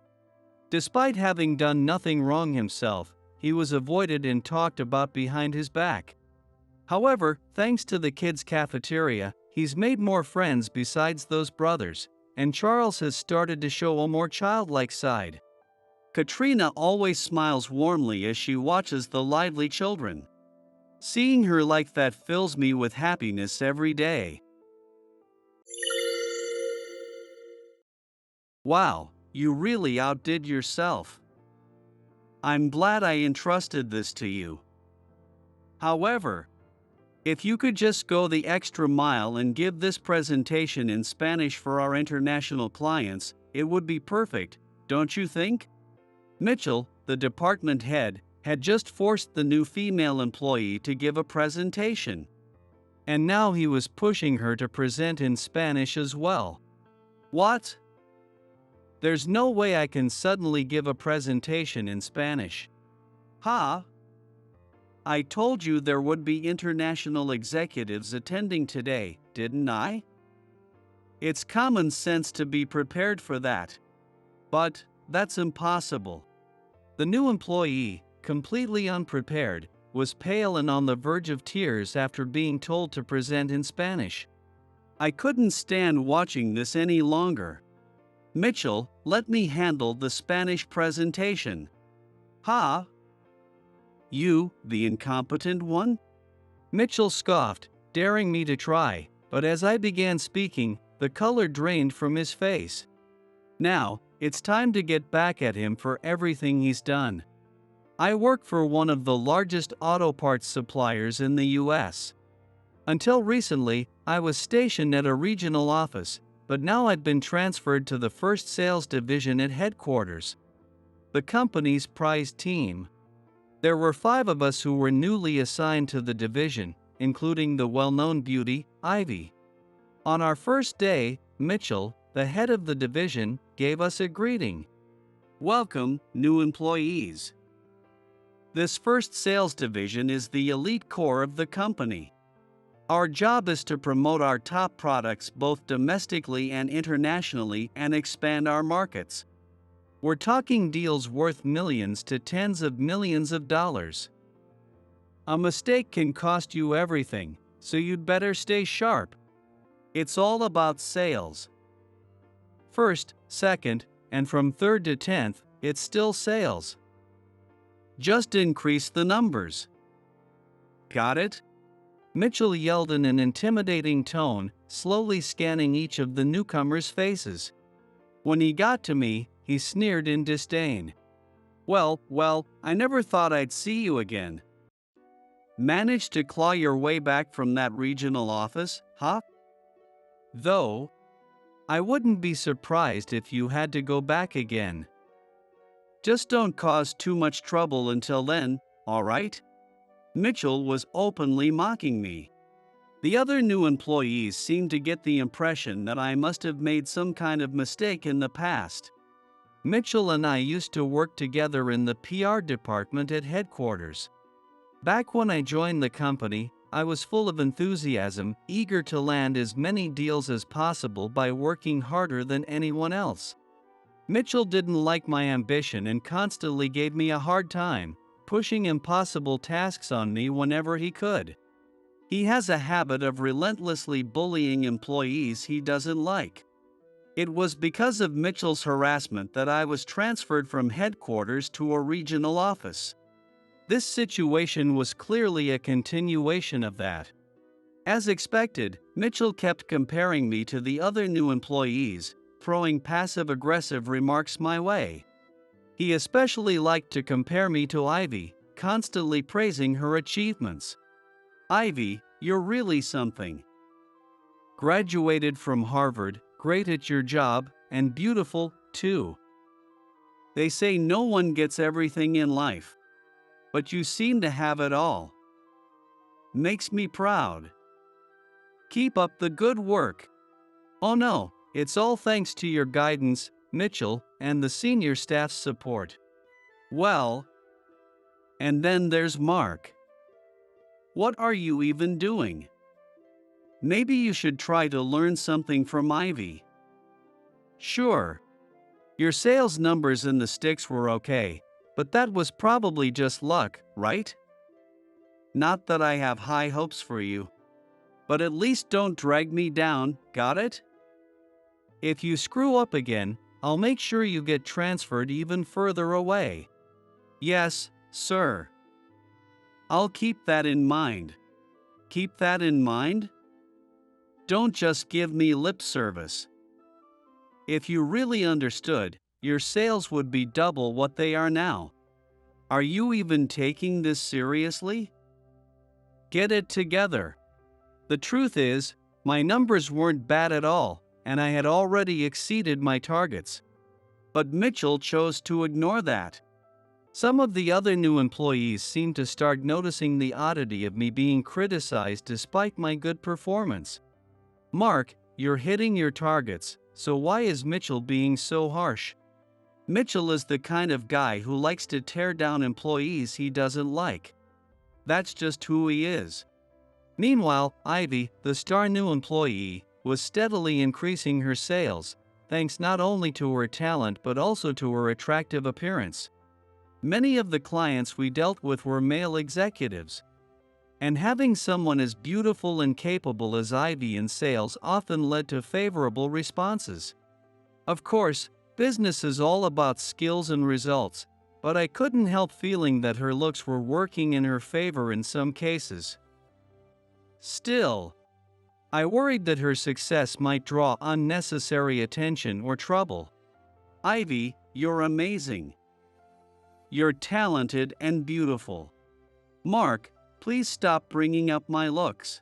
Despite having done nothing wrong himself, he was avoided and talked about behind his back. However, thanks to the kids' cafeteria, he's made more friends besides those brothers, and Charles has started to show a more childlike side. Katrina always smiles warmly as she watches the lively children. Seeing her like that fills me with happiness every day. Wow, you really outdid yourself. I'm glad I entrusted this to you. However, if you could just go the extra mile and give this presentation in Spanish for our international clients, it would be perfect, don't you think? Mitchell, the department head, had just forced the new female employee to give a presentation. And now he was pushing her to present in Spanish as well. What? There's no way I can suddenly give a presentation in Spanish. Huh? I told you there would be international executives attending today, didn't I? It's common sense to be prepared for that. But that's impossible. The new employee, completely unprepared, was pale and on the verge of tears after being told to present in Spanish. I couldn't stand watching this any longer. Mitchell, let me handle the Spanish presentation. Ha! You, the incompetent one? Mitchell scoffed, daring me to try, but as I began speaking, the color drained from his face. Now, it's time to get back at him for everything he's done. I work for one of the largest auto parts suppliers in the US. Until recently, I was stationed at a regional office, but now I'd been transferred to the first sales division at headquarters, the company's prized team. There were 5 of us who were newly assigned to the division, including the well-known beauty, Ivy. On our first day, Mitchell, the head of the division, gave us a greeting. Welcome, new employees. This first sales division is the elite core of the company. Our job is to promote our top products both domestically and internationally and expand our markets. We're talking deals worth millions to tens of millions of dollars. A mistake can cost you everything, so you'd better stay sharp. It's all about sales. First, second, and from 3rd to 10th, it's still sales. Just increase the numbers. Got it? Mitchell yelled in an intimidating tone, slowly scanning each of the newcomers' faces. When he got to me, he sneered in disdain. Well, I never thought I'd see you again. Managed to claw your way back from that regional office, huh? Though, I wouldn't be surprised if you had to go back again. Just don't cause too much trouble until then, all right? Mitchell was openly mocking me. The other new employees seemed to get the impression that I must have made some kind of mistake in the past. Mitchell and I used to work together in the PR department at headquarters. Back when I joined the company, I was full of enthusiasm, eager to land as many deals as possible by working harder than anyone else. Mitchell didn't like my ambition and constantly gave me a hard time, pushing impossible tasks on me whenever he could. He has a habit of relentlessly bullying employees he doesn't like. It was because of Mitchell's harassment that I was transferred from headquarters to a regional office. This situation was clearly a continuation of that. As expected, Mitchell kept comparing me to the other new employees, throwing passive-aggressive remarks my way. He especially liked to compare me to Ivy, constantly praising her achievements. Ivy, you're really something. Graduated from Harvard, great at your job, and beautiful, too. They say no one gets everything in life. But you seem to have it all. Makes me proud. Keep up the good work. Oh no, it's all thanks to your guidance, Mitchell, and the senior staff's support. Well, and then there's Mark. What are you even doing? Maybe you should try to learn something from Ivy. Sure. Your sales numbers in the sticks were okay, but that was probably just luck, right? Not that I have high hopes for you. But at least don't drag me down, got it? If you screw up again, I'll make sure you get transferred even further away. Yes, sir. I'll keep that in mind. Keep that in mind? Don't just give me lip service. If you really understood, your sales would be double what they are now. Are you even taking this seriously? Get it together. The truth is, my numbers weren't bad at all, and I had already exceeded my targets. But Mitchell chose to ignore that. Some of the other new employees seemed to start noticing the oddity of me being criticized despite my good performance. Mark, you're hitting your targets, so why is Mitchell being so harsh? Mitchell is the kind of guy who likes to tear down employees he doesn't like. That's just who he is. Meanwhile, Ivy, the star new employee, was steadily increasing her sales, thanks not only to her talent but also to her attractive appearance. Many of the clients we dealt with were male executives, and having someone as beautiful and capable as Ivy in sales often led to favorable responses. Of course, business is all about skills and results, but I couldn't help feeling that her looks were working in her favor in some cases. Still, I worried that her success might draw unnecessary attention or trouble. Ivy, you're amazing. You're talented and beautiful. Mark, please stop bringing up my looks.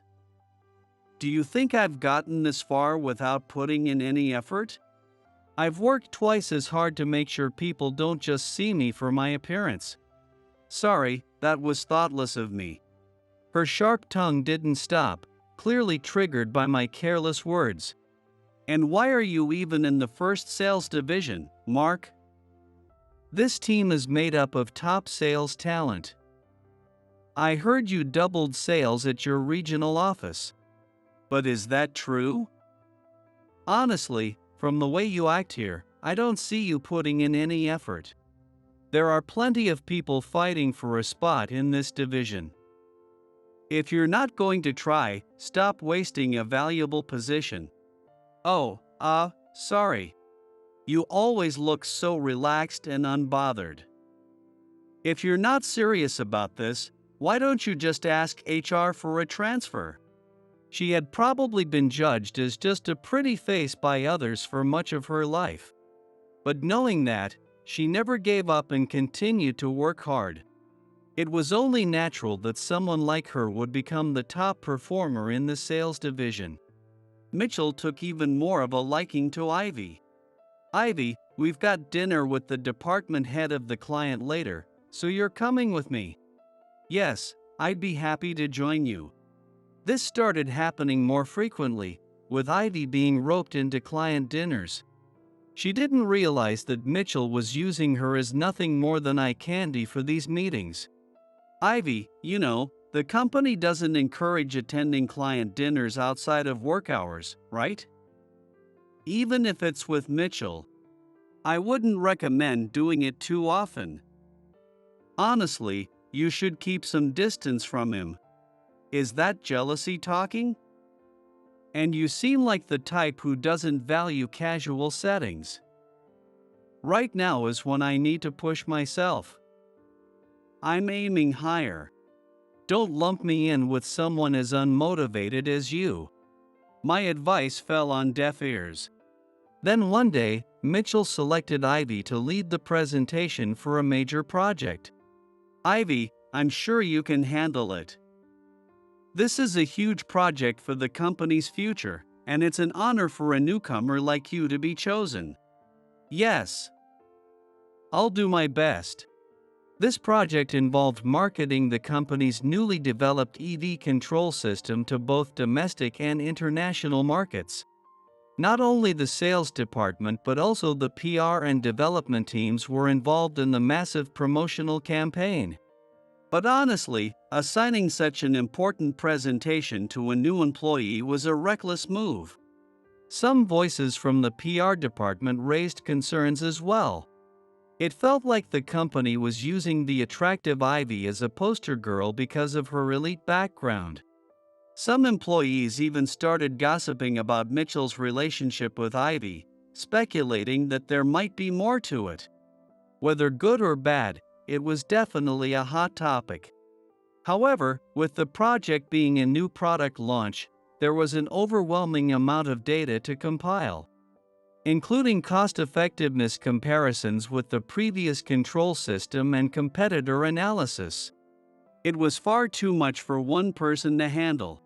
Do you think I've gotten this far without putting in any effort? I've worked twice as hard to make sure people don't just see me for my appearance. Sorry, that was thoughtless of me. Her sharp tongue didn't stop, clearly triggered by my careless words. And why are you even in the first sales division, Mark? This team is made up of top sales talent. I heard you doubled sales at your regional office. But is that true? Honestly, from the way you act here, I don't see you putting in any effort. There are plenty of people fighting for a spot in this division. If you're not going to try, stop wasting a valuable position. Oh, sorry. You always look so relaxed and unbothered. If you're not serious about this, why don't you just ask HR for a transfer? She had probably been judged as just a pretty face by others for much of her life. But knowing that, she never gave up and continued to work hard. It was only natural that someone like her would become the top performer in the sales division. Mitchell took even more of a liking to Ivy. Ivy, we've got dinner with the department head of the client later, so you're coming with me. Yes, I'd be happy to join you. This started happening more frequently, with Ivy being roped into client dinners. She didn't realize that Mitchell was using her as nothing more than eye candy for these meetings. Ivy, you know, the company doesn't encourage attending client dinners outside of work hours, right? Even if it's with Mitchell, I wouldn't recommend doing it too often. Honestly, you should keep some distance from him. Is that jealousy talking? And you seem like the type who doesn't value casual settings. Right now is when I need to push myself. I'm aiming higher. Don't lump me in with someone as unmotivated as you. My advice fell on deaf ears. Then one day, Mitchell selected Ivy to lead the presentation for a major project. Ivy, I'm sure you can handle it. This is a huge project for the company's future, and it's an honor for a newcomer like you to be chosen. Yes. I'll do my best. This project involved marketing the company's newly developed EV control system to both domestic and international markets. Not only the sales department but also the PR and development teams were involved in the massive promotional campaign. But honestly, assigning such an important presentation to a new employee was a reckless move. Some voices from the PR department raised concerns as well. It felt like the company was using the attractive Ivy as a poster girl because of her elite background. Some employees even started gossiping about Mitchell's relationship with Ivy, speculating that there might be more to it. Whether good or bad, it was definitely a hot topic. However, with the project being a new product launch, there was an overwhelming amount of data to compile, including cost-effectiveness comparisons with the previous control system and competitor analysis. It was far too much for one person to handle.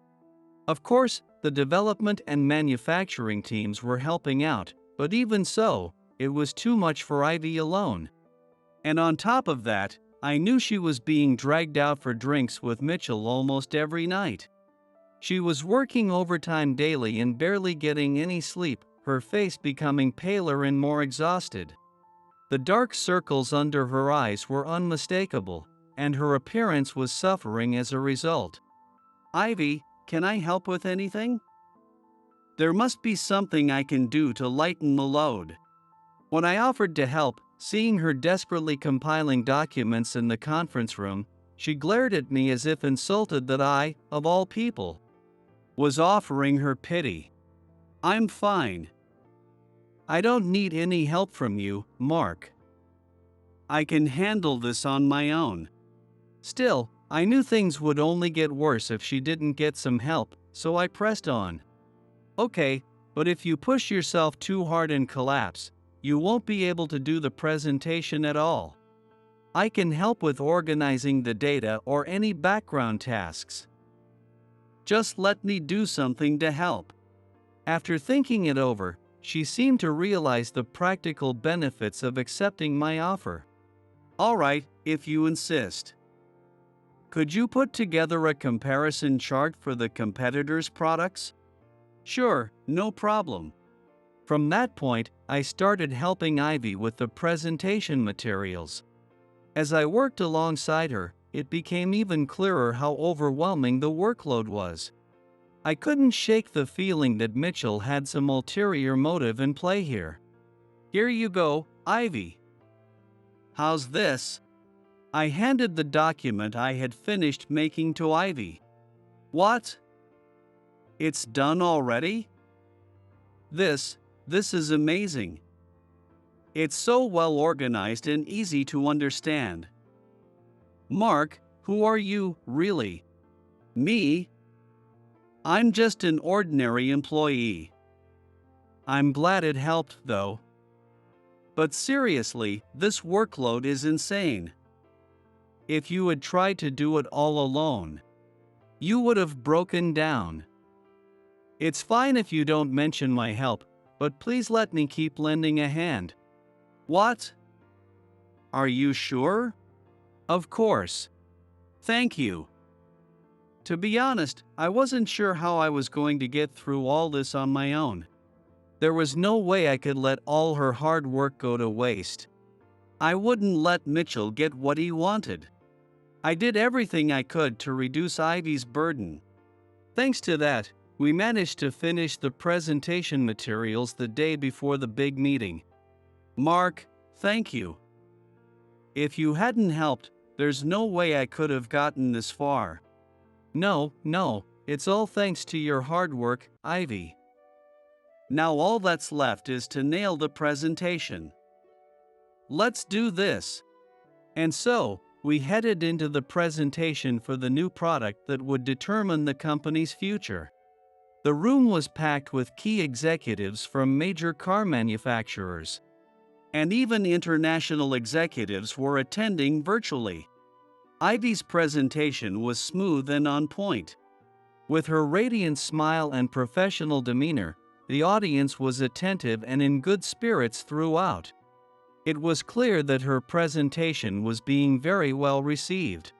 Of course, the development and manufacturing teams were helping out, but even so, it was too much for Ivy alone. And on top of that, I knew she was being dragged out for drinks with Mitchell almost every night. She was working overtime daily and barely getting any sleep, her face becoming paler and more exhausted. The dark circles under her eyes were unmistakable, and her appearance was suffering as a result. Ivy, can I help with anything? There must be something I can do to lighten the load. When I offered to help, Seeing her desperately compiling documents in the conference room, she glared at me as if insulted that I, of all people, was offering her pity. "I'm fine. I don't need any help from you, Mark. I can handle this on my own." Still, I knew things would only get worse if she didn't get some help, so I pressed on. "Okay, but if you push yourself too hard and collapse, you won't be able to do the presentation at all. I can help with organizing the data or any background tasks. Just let me do something to help." After thinking it over, she seemed to realize the practical benefits of accepting my offer. "All right, if you insist. Could you put together a comparison chart for the competitors' products?" "Sure, no problem." From that point, I started helping Ivy with the presentation materials. As I worked alongside her, it became even clearer how overwhelming the workload was. I couldn't shake the feeling that Mitchell had some ulterior motive in play here. "Here you go, Ivy. How's this?" I handed the document I had finished making to Ivy. "What? It's done already? This is amazing. It's so well organized and easy to understand." "Mark, who are you, really?" "Me? I'm just an ordinary employee. I'm glad it helped, though. But seriously, this workload is insane. If you had tried to do it all alone, you would have broken down. It's fine if you don't mention my help, but please let me keep lending a hand." "What? Are you sure?" "Of course. Thank you." To be honest, I wasn't sure how I was going to get through all this on my own. There was no way I could let all her hard work go to waste. I wouldn't let Mitchell get what he wanted. I did everything I could to reduce Ivy's burden. Thanks to that, we managed to finish the presentation materials the day before the big meeting. "Mark, thank you. If you hadn't helped, there's no way I could have gotten this far." No, it's all thanks to your hard work, Ivy. Now all that's left is to nail the presentation. Let's do this." And so, we headed into the presentation for the new product that would determine the company's future. The room was packed with key executives from major car manufacturers. And even international executives were attending virtually. Ivy's presentation was smooth and on point. With her radiant smile and professional demeanor, the audience was attentive and in good spirits throughout. It was clear that her presentation was being very well received.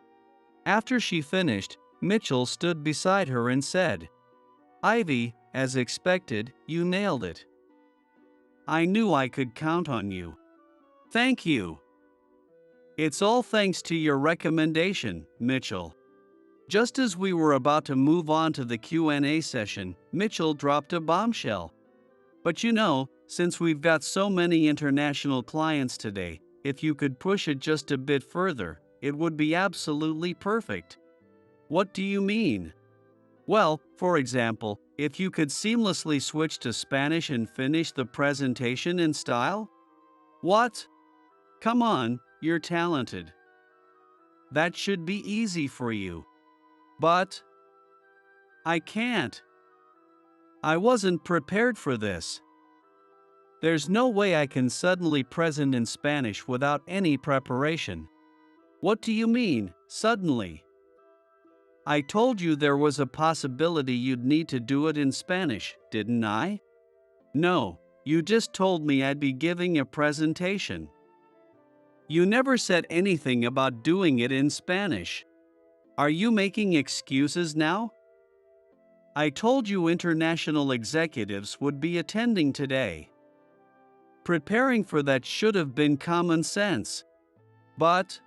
After she finished, Mitchell stood beside her and said, "Ivy, as expected, you nailed it. I knew I could count on you." "Thank you. It's all thanks to your recommendation, Mitchell." Just as we were about to move on to the Q&A session, Mitchell dropped a bombshell. "But you know, since we've got so many international clients today, if you could push it just a bit further, it would be absolutely perfect." "What do you mean?" "Well, for example, if you could seamlessly switch to Spanish and finish the presentation in style." "What? Come on, you're talented. That should be easy for you." "But I can't. I wasn't prepared for this. There's no way I can suddenly present in Spanish without any preparation." "What do you mean, suddenly?" "I told you there was a possibility you'd need to do it in Spanish, didn't I?" "No, you just told me I'd be giving a presentation. You never said anything about doing it in Spanish. Are you making excuses now?" "I told you international executives would be attending today. Preparing for that should have been common sense." "But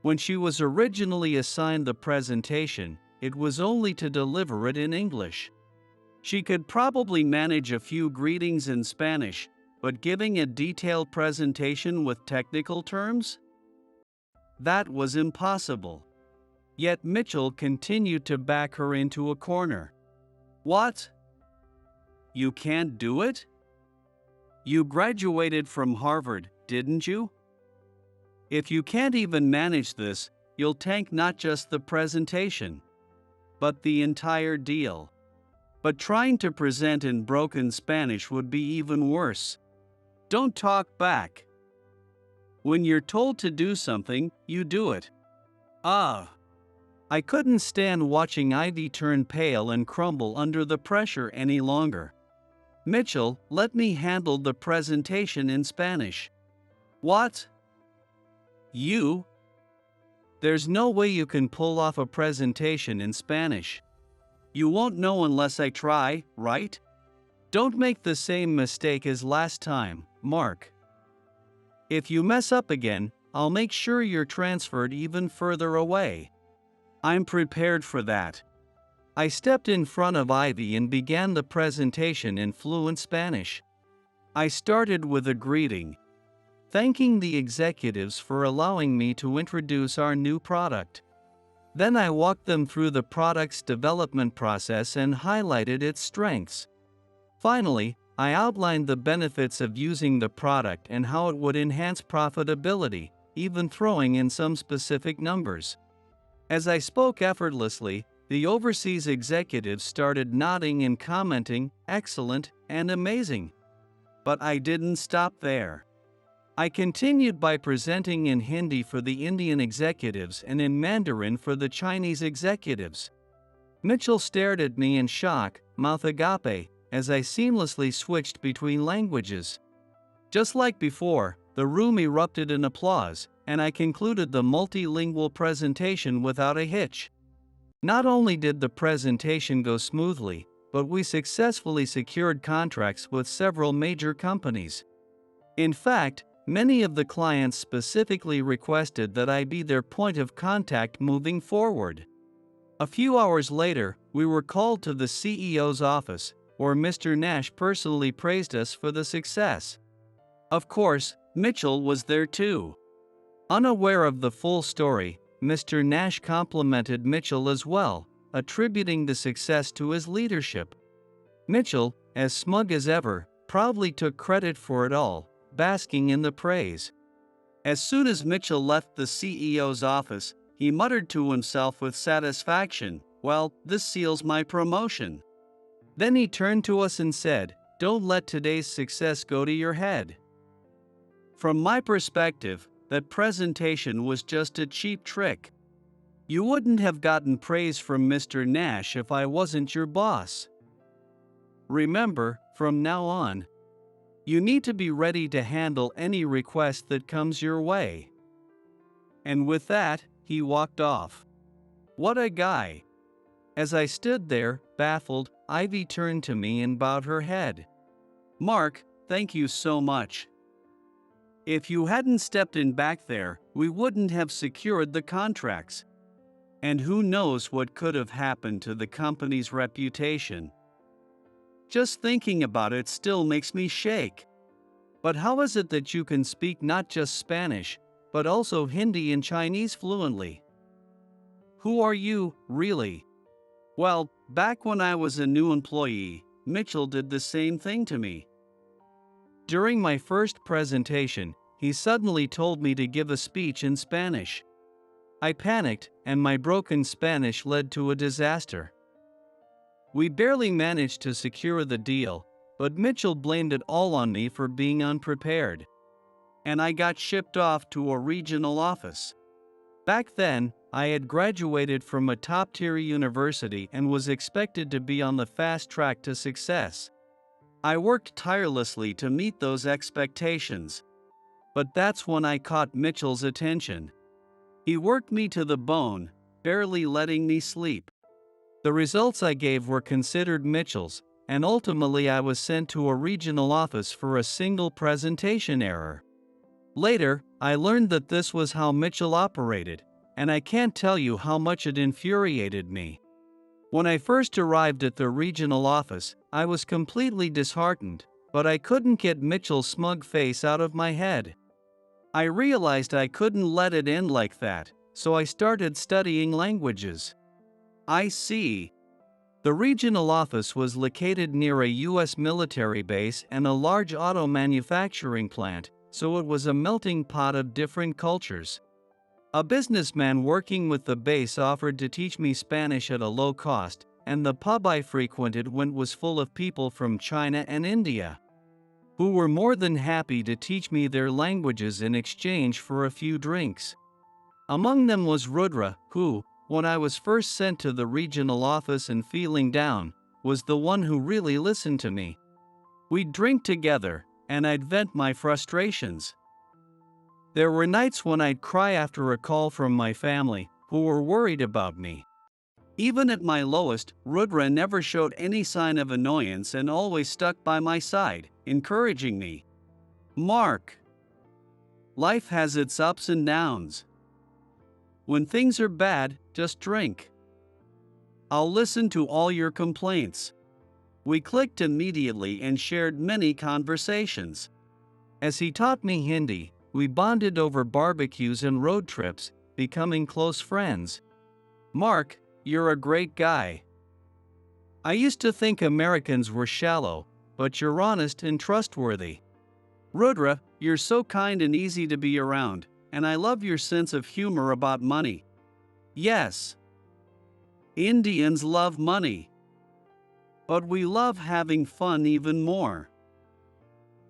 when she was originally assigned the presentation, it was only to deliver it in English. She could probably manage a few greetings in Spanish, but giving a detailed presentation with technical terms? That was impossible. Yet Mitchell continued to back her into a corner. What? You can't do it? You graduated from Harvard, didn't you? If you can't even manage this, you'll tank not just the presentation, but the entire deal. But trying to present in broken Spanish would be even worse. Don't talk back. When you're told to do something, you do it. I couldn't stand watching Ivy turn pale and crumble under the pressure any longer. Mitchell, let me handle the presentation in Spanish. What? You? There's no way you can pull off a presentation in Spanish. You won't know unless I try, right? Don't make the same mistake as last time, Mark. If you mess up again, I'll make sure you're transferred even further away. I'm prepared for that. I stepped in front of Ivy and began the presentation in fluent Spanish. I started with a greeting, thanking the executives for allowing me to introduce our new product. Then I walked them through the product's development process and highlighted its strengths. Finally, I outlined the benefits of using the product and how it would enhance profitability, even throwing in some specific numbers. As I spoke effortlessly, the overseas executives started nodding and commenting, "Excellent" and "Amazing." But I didn't stop there. I continued by presenting in Hindi for the Indian executives and in Mandarin for the Chinese executives. Mitchell stared at me in shock, mouth agape, as I seamlessly switched between languages. Just like before, the room erupted in applause, and I concluded the multilingual presentation without a hitch. Not only did the presentation go smoothly, but we successfully secured contracts with several major companies. In fact, many of the clients specifically requested that I be their point of contact moving forward. A few hours later, we were called to the CEO's office, where Mr. Nash personally praised us for the success. Of course, Mitchell was there too. Unaware of the full story, Mr. Nash complimented Mitchell as well, attributing the success to his leadership. Mitchell, as smug as ever, proudly took credit for it all, basking in the praise. As soon as Mitchell left the CEO's office, he muttered to himself with satisfaction, "Well, this seals my promotion." Then he turned to us and said, "Don't let today's success go to your head." From my perspective, that presentation was just a cheap trick. You wouldn't have gotten praise from Mr. Nash if I wasn't your boss. Remember, from now on, you need to be ready to handle any request that comes your way. And with that, he walked off. What a guy! As I stood there, baffled, Ivy turned to me and bowed her head. "Mark, thank you so much. If you hadn't stepped in back there, we wouldn't have secured the contracts. And who knows what could have happened to the company's reputation. Just thinking about it still makes me shake. But how is it that you can speak not just Spanish, but also Hindi and Chinese fluently? Who are you, really?" Well, back when I was a new employee, Mitchell did the same thing to me. During my first presentation, he suddenly told me to give a speech in Spanish. I panicked, and my broken Spanish led to a disaster. We barely managed to secure the deal, but Mitchell blamed it all on me for being unprepared. And I got shipped off to a regional office. Back then, I had graduated from a top-tier university and was expected to be on the fast track to success. I worked tirelessly to meet those expectations. But that's when I caught Mitchell's attention. He worked me to the bone, barely letting me sleep. The results I gave were considered Mitchell's, and ultimately I was sent to a regional office for a single presentation error. Later, I learned that this was how Mitchell operated, and I can't tell you how much it infuriated me. When I first arrived at the regional office, I was completely disheartened. but I couldn't get Mitchell's smug face out of my head. I realized I couldn't let it end like that, so I started studying languages. I see. The regional office was located near a U.S. military base and a large auto manufacturing plant, so it was a melting pot of different cultures. A businessman working with the base offered to teach me Spanish at a low cost, and the pub I frequented was full of people from China and India, who were more than happy to teach me their languages in exchange for a few drinks. Among them was Rudra, who, when I was first sent to the regional office and feeling down, was the one who really listened to me. We'd drink together, and I'd vent my frustrations. There were nights when I'd cry after a call from my family, who were worried about me. Even at my lowest, Rudra never showed any sign of annoyance and always stuck by my side, encouraging me. Mark, life has its ups and downs. When things are bad, just drink. I'll listen to all your complaints. We clicked immediately and shared many conversations. As he taught me Hindi, we bonded over barbecues and road trips, becoming close friends. Mark, you're a great guy. I used to think Americans were shallow, but you're honest and trustworthy. Rudra, you're so kind and easy to be around, and I love your sense of humor about money. Yes. Indians love money. But we love having fun even more.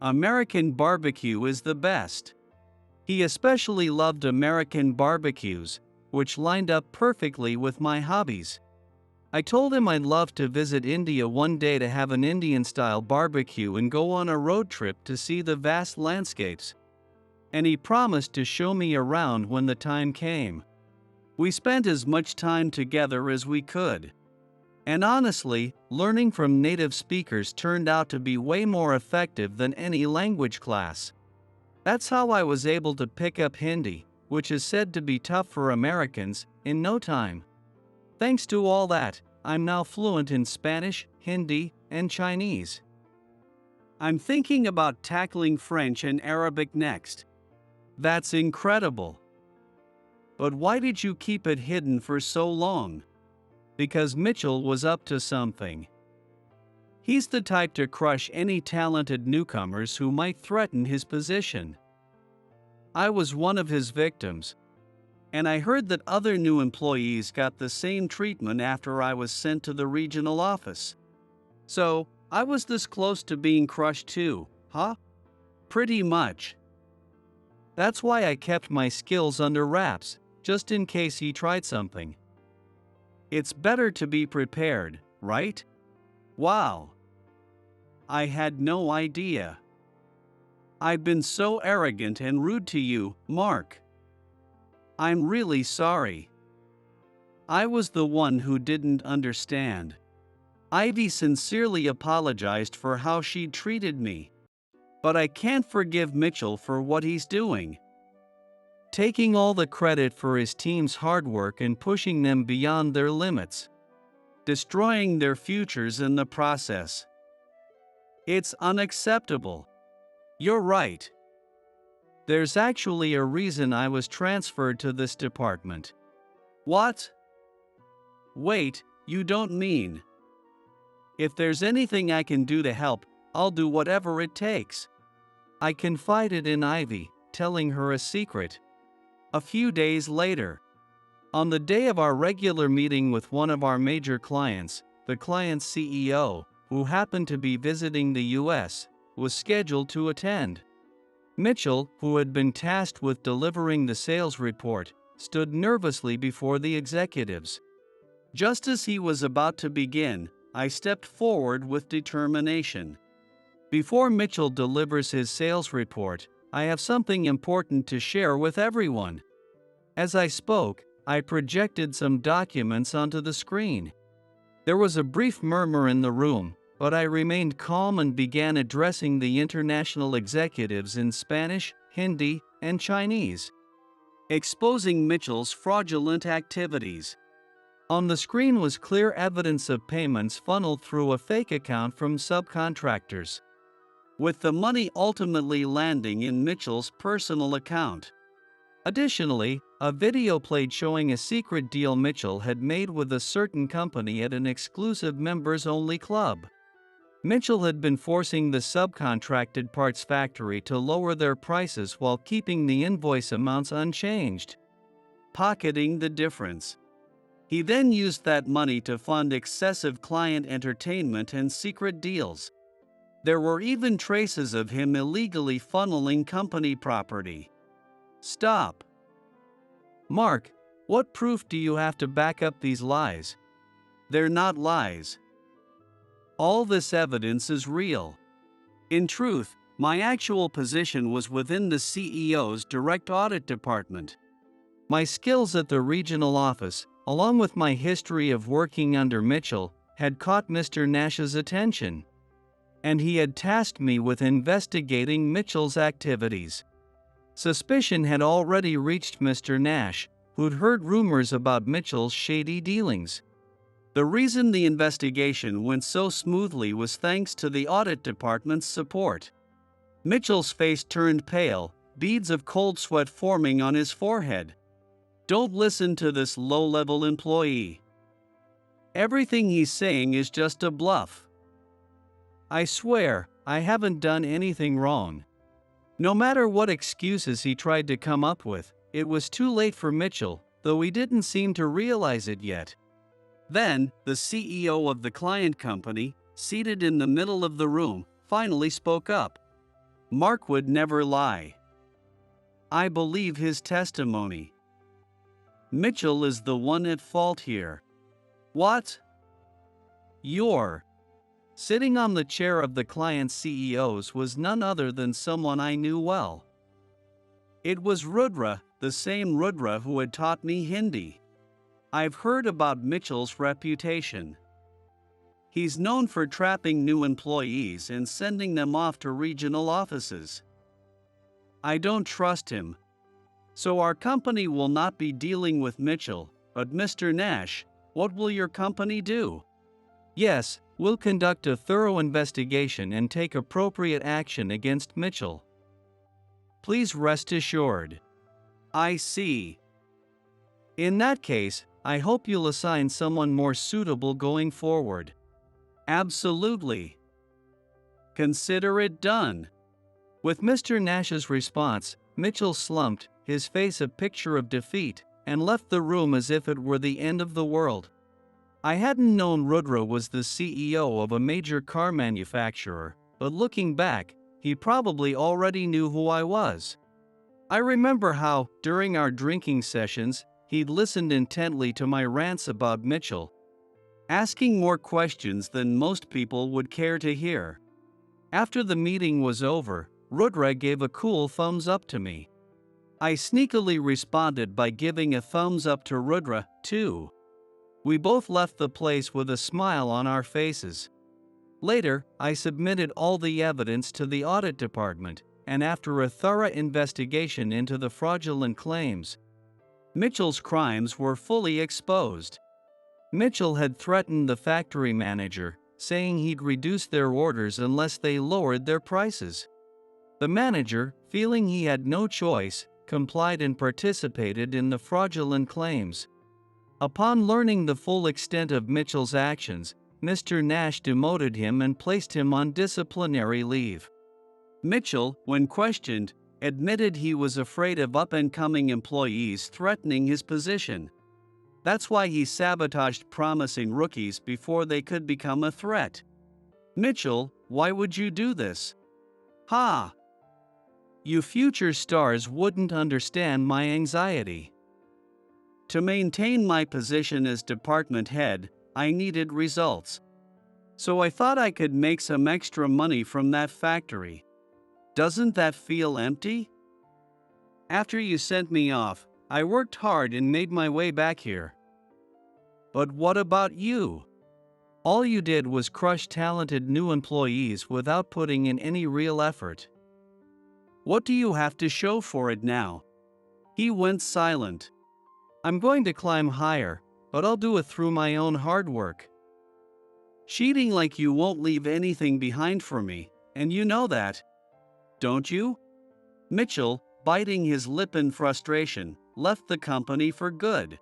American barbecue is the best. He especially loved American barbecues, which lined up perfectly with my hobbies. I told him I'd love to visit India one day to have an Indian-style barbecue and go on a road trip to see the vast landscapes. And he promised to show me around when the time came. We spent as much time together as we could. And honestly, learning from native speakers turned out to be way more effective than any language class. That's how I was able to pick up Hindi, which is said to be tough for Americans, in no time. Thanks to all that, I'm now fluent in Spanish, Hindi, and Chinese. I'm thinking about tackling French and Arabic next. That's incredible. But why did you keep it hidden for so long? Because Mitchell was up to something. He's the type to crush any talented newcomers who might threaten his position. I was one of his victims, and I heard that other new employees got the same treatment after I was sent to the regional office. So, I was this close to being crushed too, huh? Pretty much. That's why I kept my skills under wraps, just in case he tried something. It's better to be prepared, right? Wow. I had no idea. I've been so arrogant and rude to you, Mark. I'm really sorry. I was the one who didn't understand. Ivy sincerely apologized for how she treated me. But I can't forgive Mitchell for what he's doing. Taking all the credit for his team's hard work and pushing them beyond their limits. Destroying their futures in the process. It's unacceptable. You're right. There's actually a reason I was transferred to this department. What? Wait, you don't mean? If there's anything I can do to help, I'll do whatever it takes. I confided in Ivy, telling her a secret. A few days later, on the day of our regular meeting with one of our major clients, the client's CEO, who happened to be visiting the U.S., was scheduled to attend. Mitchell, who had been tasked with delivering the sales report, stood nervously before the executives. Just as he was about to begin, I stepped forward with determination. Before Mitchell delivers his sales report, I have something important to share with everyone. As I spoke, I projected some documents onto the screen. There was a brief murmur in the room, but I remained calm and began addressing the international executives in Spanish, Hindi, and Chinese, exposing Mitchell's fraudulent activities. On the screen was clear evidence of payments funneled through a fake account from subcontractors. with the money ultimately landing in Mitchell's personal account. Additionally, a video played showing a secret deal Mitchell had made with a certain company at an exclusive members-only club. Mitchell had been forcing the subcontracted parts factory to lower their prices while keeping the invoice amounts unchanged, pocketing the difference. He then used that money to fund excessive client entertainment and secret deals. There were even traces of him illegally funneling company property. Stop. Mark, what proof do you have to back up these lies? They're not lies. All this evidence is real. In truth, my actual position was within the CEO's direct audit department. My skills at the regional office, along with my history of working under Mitchell, had caught Mr. Nash's attention, and he had tasked me with investigating Mitchell's activities. Suspicion had already reached Mr. Nash, who'd heard rumors about Mitchell's shady dealings. The reason the investigation went so smoothly was thanks to the audit department's support. Mitchell's face turned pale, beads of cold sweat forming on his forehead. Don't listen to this low-level employee. Everything he's saying is just a bluff. I swear, I haven't done anything wrong. No matter what excuses he tried to come up with, it was too late for Mitchell, though he didn't seem to realize it yet. Then, the CEO of the client company, seated in the middle of the room, finally spoke up. Mark would never lie. I believe his testimony. Mitchell is the one at fault here. What? You're. Sitting on the chair of the client's CEOs was none other than someone I knew well. It was Rudra, the same Rudra who had taught me Hindi. I've heard about Mitchell's reputation. He's known for trapping new employees and sending them off to regional offices. I don't trust him. So our company will not be dealing with Mitchell, but Mr. Nash, what will your company do? Yes, we'll conduct a thorough investigation and take appropriate action against Mitchell. Please rest assured. I see. In that case, I hope you'll assign someone more suitable going forward. Absolutely. Consider it done. With Mr. Nash's response, Mitchell slumped, his face a picture of defeat, and left the room as if it were the end of the world. I hadn't known Rudra was the CEO of a major car manufacturer, but looking back, he probably already knew who I was. I remember how, during our drinking sessions, he'd listened intently to my rants about Mitchell, asking more questions than most people would care to hear. After the meeting was over, Rudra gave a cool thumbs up to me. I sneakily responded by giving a thumbs up to Rudra, too. We both left the place with a smile on our faces. Later, I submitted all the evidence to the audit department, and after a thorough investigation into the fraudulent claims, Mitchell's crimes were fully exposed. Mitchell had threatened the factory manager, saying he'd reduce their orders unless they lowered their prices. The manager, feeling he had no choice, complied and participated in the fraudulent claims. Upon learning the full extent of Mitchell's actions, Mr. Nash demoted him and placed him on disciplinary leave. Mitchell, when questioned, admitted he was afraid of up-and-coming employees threatening his position. That's why he sabotaged promising rookies before they could become a threat. Mitchell, why would you do this? Ha! You future stars wouldn't understand my anxiety. To maintain my position as department head, I needed results. So I thought I could make some extra money from that factory. Doesn't that feel empty? After you sent me off, I worked hard and made my way back here. But what about you? All you did was crush talented new employees without putting in any real effort. What do you have to show for it now? He went silent. I'm going to climb higher, but I'll do it through my own hard work. Cheating like you won't leave anything behind for me. And you know that, don't you? Mitchell, biting his lip in frustration, left the company for good.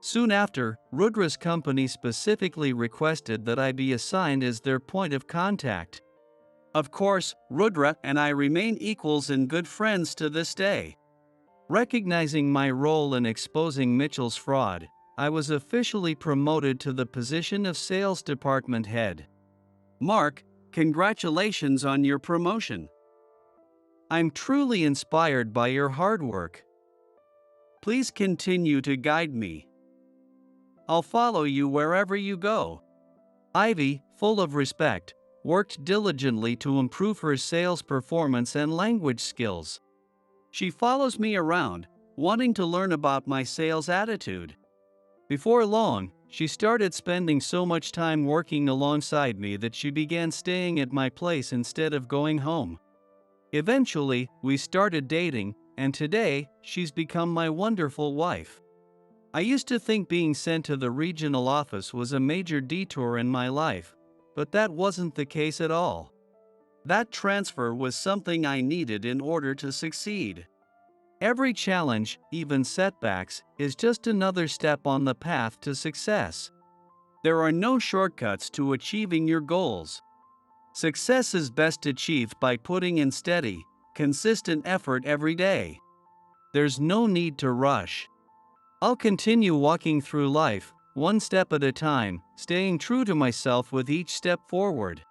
Soon after, Rudra's company specifically requested that I be assigned as their point of contact. Of course, Rudra and I remain equals and good friends to this day. Recognizing my role in exposing Mitchell's fraud, I was officially promoted to the position of sales department head. Mark, congratulations on your promotion. I'm truly inspired by your hard work. Please continue to guide me. I'll follow you wherever you go. Ivy, full of respect, worked diligently to improve her sales performance and language skills. She follows me around, wanting to learn about my sales attitude. Before long, she started spending so much time working alongside me that she began staying at my place instead of going home. Eventually, we started dating, and today, she's become my wonderful wife. I used to think being sent to the regional office was a major detour in my life, but that wasn't the case at all. That transfer was something I needed in order to succeed. Every challenge, even setbacks, is just another step on the path to success. There are no shortcuts to achieving your goals. Success is best achieved by putting in steady, consistent effort every day. There's no need to rush. I'll continue walking through life, one step at a time, staying true to myself with each step forward.